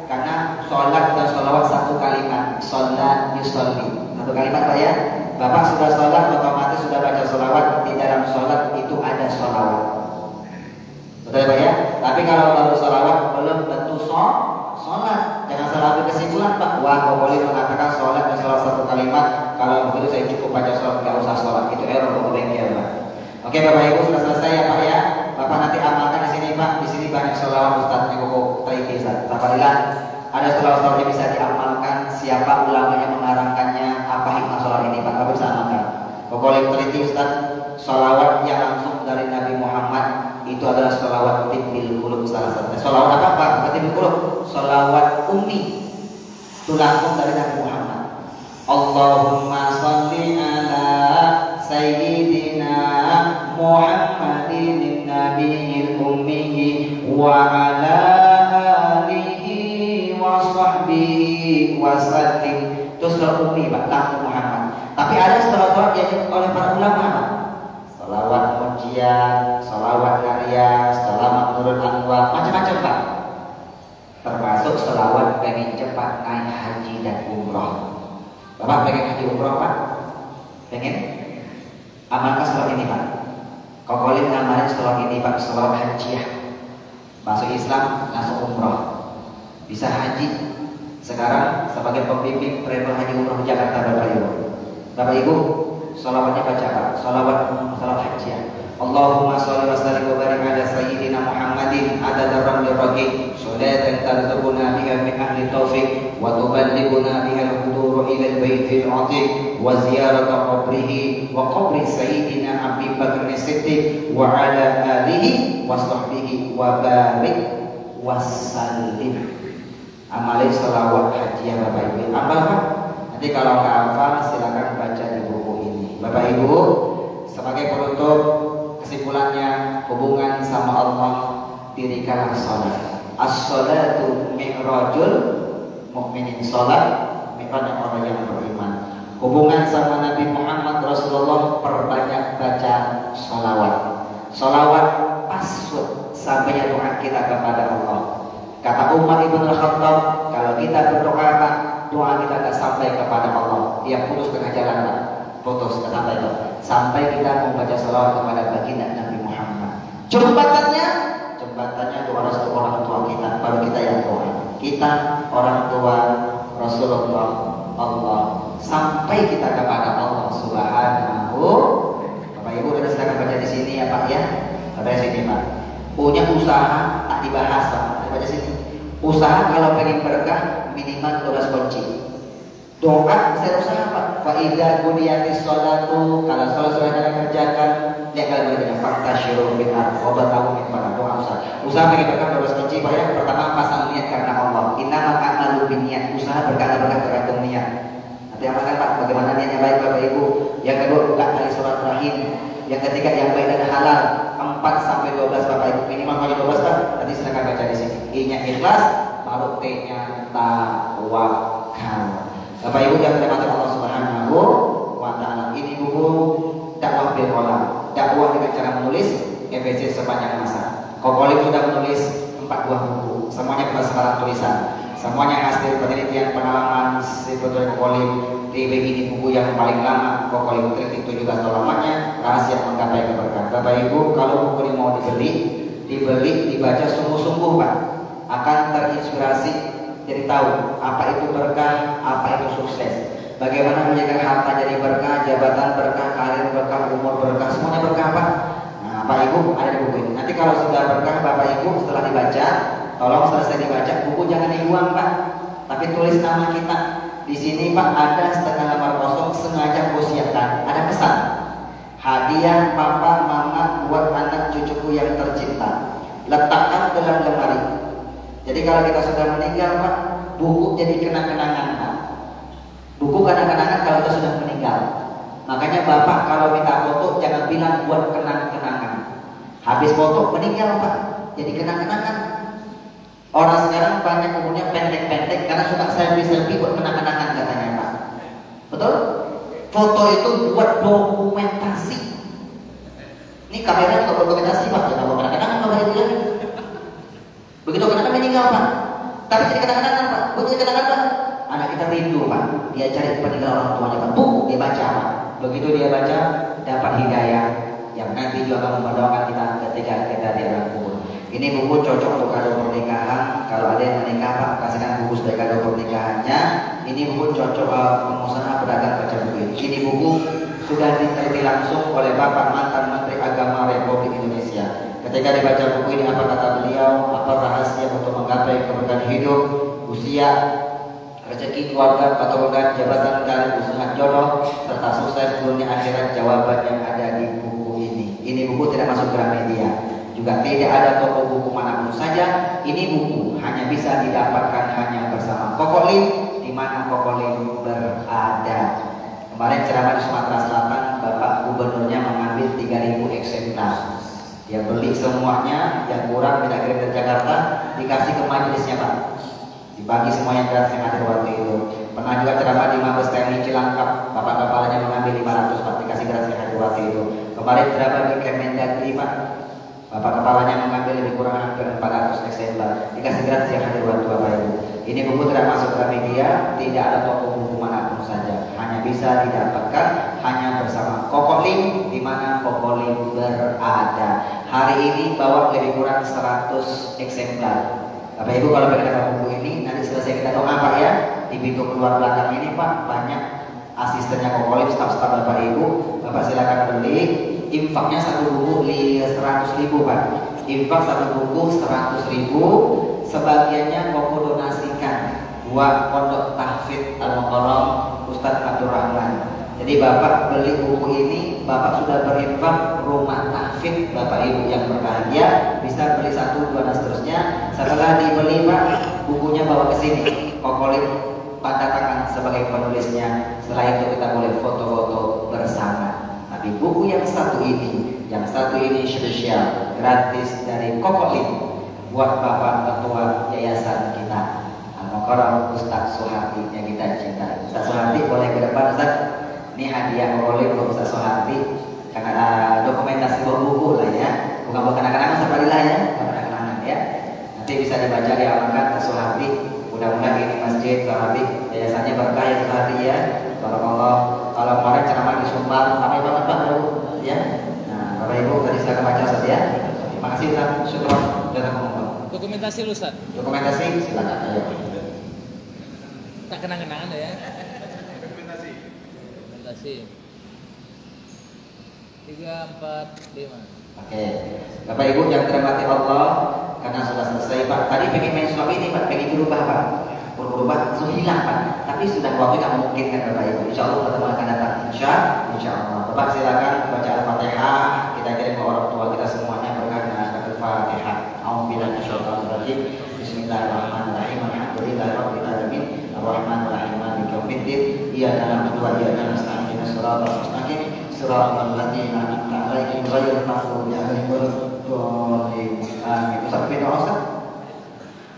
Karena sholat dan sholawat satu kalimat. Sholat yusolli satu kalimat Pak ya. Bapak sudah sholat otomatis sudah baca sholawat. Di dalam sholat itu ada sholawat. Betul ya Pak ya. Tapi kalau baru sholawat belum tentu sholat. Jangan salah ambil kesimpulan Pak. Wah, kau boleh mengatakan sholat dan sholat satu kalimat. Kalau begitu saya cukup baca sholat, nggak usah sholat. Itu error untuk bengkel Pak. Oke Bapak Ibu sudah selesai ya Pak ya. Bapak nanti amalkan di sini Pak. Di sini banyak sholawat Ustaz Nyukup Taiki Ustaz. Alhamdulillah ada sholawat yang bisa diamalkan. Siapa ulama yang mengarangkannya? Apa hikmah sholat ini Pak? Bapak bisa amalkan. Pokoknya teliti Ustaz. Sholawat yang langsung dari Nabi Muhammad itu adalah sholawat tibbil qulub salah satu. Sholawat apa Pak? Tibbil qulub. Sholawat ummi. Itu langsung dari Nabi Muhammad. Allahumma sholli ala sayyidina Muhammadin nabiyil ummi wa ala alihi wa sahbihi wa sallim. Itu sholawat ummi Pak, langsung Muhammad. Tapi ada sholawat yang oleh para ulama Pak. Sholawat mujian, sholawat karya, sholawat nurul anwar, macam-macam Pak. Termasuk sholawat pengen cepat naik haji dan umroh. Bapak pengen haji umroh Pak? Pengen? Amalkan sholawat ini Pak. Kokolin ngamalin sholawat ini Pak, sholawat hajiah. Masuk Islam langsung umroh. Bisa haji. Sekarang sebagai pembimbing travel haji umroh di Jakarta Bapak Ibu. Bapak Ibu, sholawatnya baca Pak. Sholawat hajiah. Allahumma sholli wa sallim wa barik ala sayyidina Muhammadin adada ramli raqib sholatan tarzuquna biha min ahli taufiq wa tuballighuna biha al-hudur ila al-baitil atiq wa ziyarata qabrihi wa qabri sayyidina Abi Bakr as-Siddiq wa ala alihi wa sahbihi wa barik wa sallim. Amalin sholawat hajiah Bapak Ibu. Amal Pak? Nanti kalau nggak hafal silakan baca di buku ini. Bapak Ibu, sebagai penutup kesimpulannya hubungan sama Allah dirikanlah sholat. As-sholatu mi'rajul mu'minin. Sholat mi'raj orang yang beriman. Hubungan sama Nabi Muhammad Rasulullah perbanyak baca sholawat. Sholawat password sampainya doa kita kepada Allah. Kata Umar ibn Khattab, kalau kita berdoa Pak, doa kita tak sampai kepada Allah. Dia putus tengah jalan Pak. Putus sampai itu. Sampai kita membaca salawat kepada baginda Nabi Muhammad. Jembatannya doa restu orang tua kita kita, orang tua, Rasulullah, Allah, sampai kita kepada Allah Subhanahu. Bapak Ibu sudah silakan baca di sini ya Pak ya. Baca di sini Pak. Punya usaha tak dibahas Pak. Baca sini. Usaha kalau pengen berkah minimal 12 kunci. Doa saya usaha Pak. Faidah kudiyatis sholatu, kalau sholat sudah kalian kerjakan, lihat kalian berkata fakta syuruh bid'ah. Obat tahu pada doa usaha. Usaha pengen berkah 12 kunci Pak ya. Pertama pasang niat karena Allah. Innamal a'malu binniyat. Usaha berkah tergantung niat. Nanti amalkan Pak. Bagaimana niatnya baik Bapak Ibu. Yang kedua buka kali sholat rahim. Yang ketiga yang baik dan halal. 4 sampai 12 Bapak Ibu. Minimal kali 12 Pak. Nanti silakan baca di sini. I-nya ikhlas, baru T-nya tawakal. Bapak Ibu yang dirahmati Allah Subhanahu wa taala. Ini buku dakwah bil qalam. Dakwah dengan cara menulis EPC sepanjang masa. Kokolim sudah menulis 4 buah buku. Semuanya berdasarkan tulisan. Semuanya hasil penelitian pengalaman sebetulnya Kokolim. DB ini buku yang paling lama. Kokolim Trik 17 tahun lamanya. Rahasia menggapai keberkahan. Bapak Ibu, kalau buku ini mau dibeli, dibaca sungguh-sungguh Pak. Akan terinspirasi. Jadi tahu apa itu berkah, apa itu sukses. Bagaimana menjadikan harta jadi berkah, jabatan berkah, karir berkah, umur berkah, semuanya berkah Pak. Nah, Bapak Ibu ada di buku ini. Nanti kalau sudah berkah Bapak Ibu setelah dibaca, tolong selesai dibaca, buku jangan dibuang Pak. Tapi tulis nama kita. Di sini Pak ada setengah lembar kosong sengaja aku siapkan. Ada pesan. Hadiah papa mama buat anak cucuku yang tercinta. Letakkan dalam lemari. Jadi kalau kita sudah meninggal Pak, buku jadi kenang-kenangan Pak. Buku kenang-kenangan kalau kita sudah meninggal. Makanya Bapak kalau minta foto jangan bilang buat kenang-kenangan. Habis foto meninggal Pak, jadi kenang-kenangan. Orang sekarang banyak umurnya pendek-pendek karena suka selfie-selfie buat kenang-kenangan katanya Pak. Betul? Foto itu buat dokumentasi. Ini kamera untuk dokumentasi Pak, jangan buat kenang-kenangan Bapak Ibu ya. Begitu kenangan meninggal Pak, tapi jadi kenangan Pak, bukan kenangan Pak. Anak kita rindu Pak, dia cari peninggalan orang tuanya Pak, buku dia baca Pak. Begitu dia baca, dapat hidayah yang nanti juga akan memperdoakan kita ketika kita di alam kubur. Ini buku cocok untuk kado pernikahan. Kalau ada yang menikah Pak, kasihkan buku sebagai kado pernikahannya. Ini buku cocok pengusaha pedagang baca buku ini. Ini buku sudah diteliti langsung oleh Bapak mantan Menteri Agama Republik Indonesia. Ketika dibaca buku ini apa kata beliau, apa rahasia untuk menggapai keberkahan hidup, usia, rezeki keluarga, keturunan, jabatan dan usaha jodoh, serta sukses dunia akhirat, jawaban yang ada di buku ini. Ini buku tidak masuk Gramedia, juga tidak ada toko buku manapun saja. Ini buku hanya bisa didapatkan hanya bersama Kokolim, di mana Kokolim berada. Kemarin ceramah di Sumatera Selatan, Bapak Gubernurnya mengambil 3.000 eksemplar. Dia beli semuanya, yang kurang tidak kirim dari Jakarta, dikasih ke majelisnya Pak. Dibagi semuanya gratis yang ada waktu itu. Pernah juga ceramah di Mabes TNI Cilangkap, Bapak kepalanya mengambil 500 Pak, dikasih gratis yang ada waktu itu. Kemarin ceramah di Kemendagri Pak, Bapak kepalanya mengambil lebih kurang hampir 400 eksemplar, dikasih gratis yang ada waktu Bapak Ibu. Ini buku tidak masuk ke media, tidak ada toko buku manapun saja, hanya bisa didapatkan hanya bersama Kokolim, di mana Kokolim berada. Hari ini bawa lebih kurang 100 eksemplar. Bapak Ibu kalau pengen dapat buku ini, nanti selesai kita doa Pak ya. Di pintu keluar belakang ini Pak, banyak asistennya Kokolim, staf-staf Bapak Ibu. Bapak silakan beli. Infaknya satu buku 100.000 Pak. Infak satu buku 100.000. Sebagiannya Koko donasikan buat Pondok Tahfidz Al-Mukarram Ustadz Abdul Rahman. Jadi Bapak beli buku ini, Bapak sudah berinfak rumah tahfidz Bapak Ibu yang berbahagia, bisa beli 1, 2 dan seterusnya. Setelah dibeli Pak, bukunya bawa ke sini. Kokolim tanda tangan sebagai penulisnya. Setelah itu kita boleh foto-foto bersama. Tapi buku yang satu ini spesial, gratis dari Kokolim buat Bapak Ketua Yayasan kita Al-Mukarram Ustadz Soehardi yang kita cintai. Ustadz Soehardi boleh ke depan Ustadz. Ini hadiah oleh Ustadz Soehardi karena dokumentasi buku lah ya, bukan buat kenangan sepadilah ya, kenangan ya. Nanti bisa dibaca diamalkan Ustadz Soehardi. Mudah-mudahan ini masjid Soehardi yayasannya berkah ya Soehardi ya. Barakallah. Kalau kemarin ceramah di Sumbar ramai banget Pak ya. Nah Bapak Ibu tadi silakan baca Ustadz ya. Terima kasih Ustadz. Syukur. Dan Dokumentasi lu, Ustaz. Dokumentasi silakan ayo. Tak kenang-kenangan ya. Dokumentasi. 3, 4, 5. Oke, Bapak Ibu yang dirahmati Allah, karena sudah selesai Pak. Tadi pengen main suami ini Pak, pengen berubah Pak. Berubah langsung hilang Pak. Tapi sudah waktu tidak memungkinkan Bapak Ibu. Insya Allah pertemuan akan datang. Insya Allah. Bapak silakan baca Al-Fatihah. Kita kirim ke orang tua kita semuanya berkah dengan Al-Fatihah. A'udzubillahi minasyaitonir Bismillahirrahmanirrahim. Alhamdulillahirabbil alamin. Arrahmanirrahim. Maliki yaumiddin. Iyyaka na'budu wa iyyaka nasta'in. Ihdinas siratal mustaqim. Siratal ladzina an'amta 'alaihim ghairil maghdubi 'alaihim waladdallin. Amin. Ustaz bin Ustaz.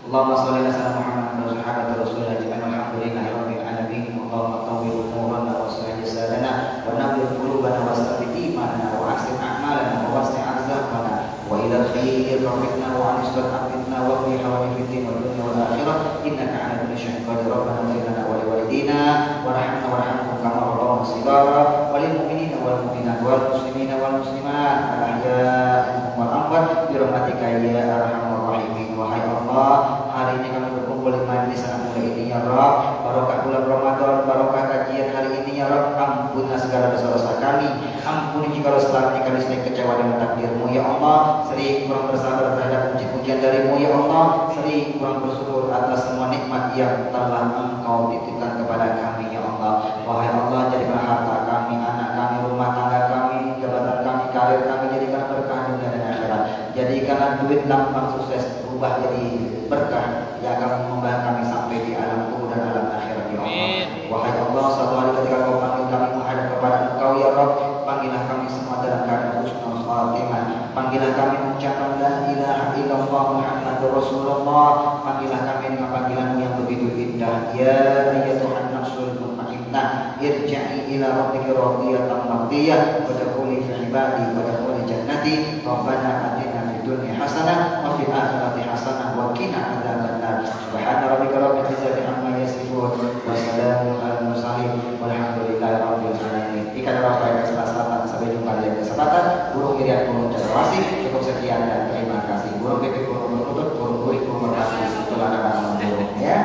Allahumma shalli ala sayyidina Muhammad wa sahabati rasulillah jami'an walhamdulillahirabbil alamin. Allahumma tawwil umurana wa aslih lisanana wa nawwir qulubana wa tsabbit imanana wa ahsin a'malana wa wasi' arzaqana wa ila khairil rabbina wa anisbat aqitna wa fi hawani fiddin wa dunya wal akhirah innaka 'ala kulli syai'in qadir. Rabbana ighfir lana wa li walidina warhamna warhamhum kama rabbawna shighara wa lil mu'minina wal mu'minat wal muslimina wal muslimat al ahya'i wal amwat bi rahmatika ya arhamar rahimin. Wahai Allah, hari ini kami berkumpul di majlis anak muda ini ya Rabb. Barokah bulan Ramadan, barokah kajian hari ini ya Rabb. Ampunlah segala dosa-dosa kami. Ampuni jika selama ini kami sering kecewa dengan takdir-Mu ya Allah. Sering kurang bersabar terhadap ujian dari-Mu ya Allah. Sering kurang bersyukur atas semua nikmat yang telah Engkau titipkan kepada kami ya Allah. Wahai Allah, jadikan harta kami, anak kami, rumah tangga kami, jabatan kami, karir kami, jadikan berkah dunia dan akhirat. Jadikanlah duit lambang sukses berubah jadi berkah yang akan membawa kami sampai di alam kubur dan alam akhirat ya Allah. Wahai Allah, suatu hari ketika Kau panggil kami menghadap kepada Engkau ya Rabb, panggillah kami semua dalam keadaan husnul khatimah. Panggillah kami mengucapkan la ilaha illallah Muhammadur Rasulullah. Panggillah kami dengan panggilan-Mu yang begitu indah. Ya ayyatuhan nafsul mutmainnah, irji'i ila rabbika radiyatan mardiyah wadkhuli fi ibadi wadkhuli jannati. Rabbana atina fid dunya hasanah wa fil akhirati hasanah wa qina adzabannar. Subhana rabbika rabbil izzati amma yasifun wa salamun alal mursalin walhamdulillahi rabbil alamin. Ikan Rabbana Selatan, sampai jumpa di kesempatan. Burung Irian, burung Cendrawasih. Cukup sekian dan terima kasih. Burung pipit, burung berlutut, burung gurih, burung merpati. Itulah nama burung ya.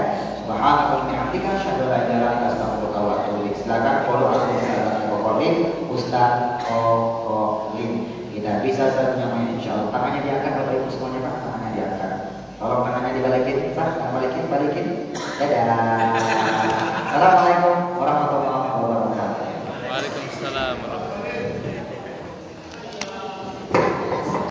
Subhanallah bihamdika asyhadu an la ilaha illa anta astaghfiruka wa atubu ilaik. Silakan follow akun Ustaz Kokolim. Tidak bisa saya namanya insyaallah. Tangannya diangkat Bapak Ibu semuanya Pak, tangannya diangkat. Tolong tangannya dibalikin, Pak, balikin. Dadah. Assalamualaikum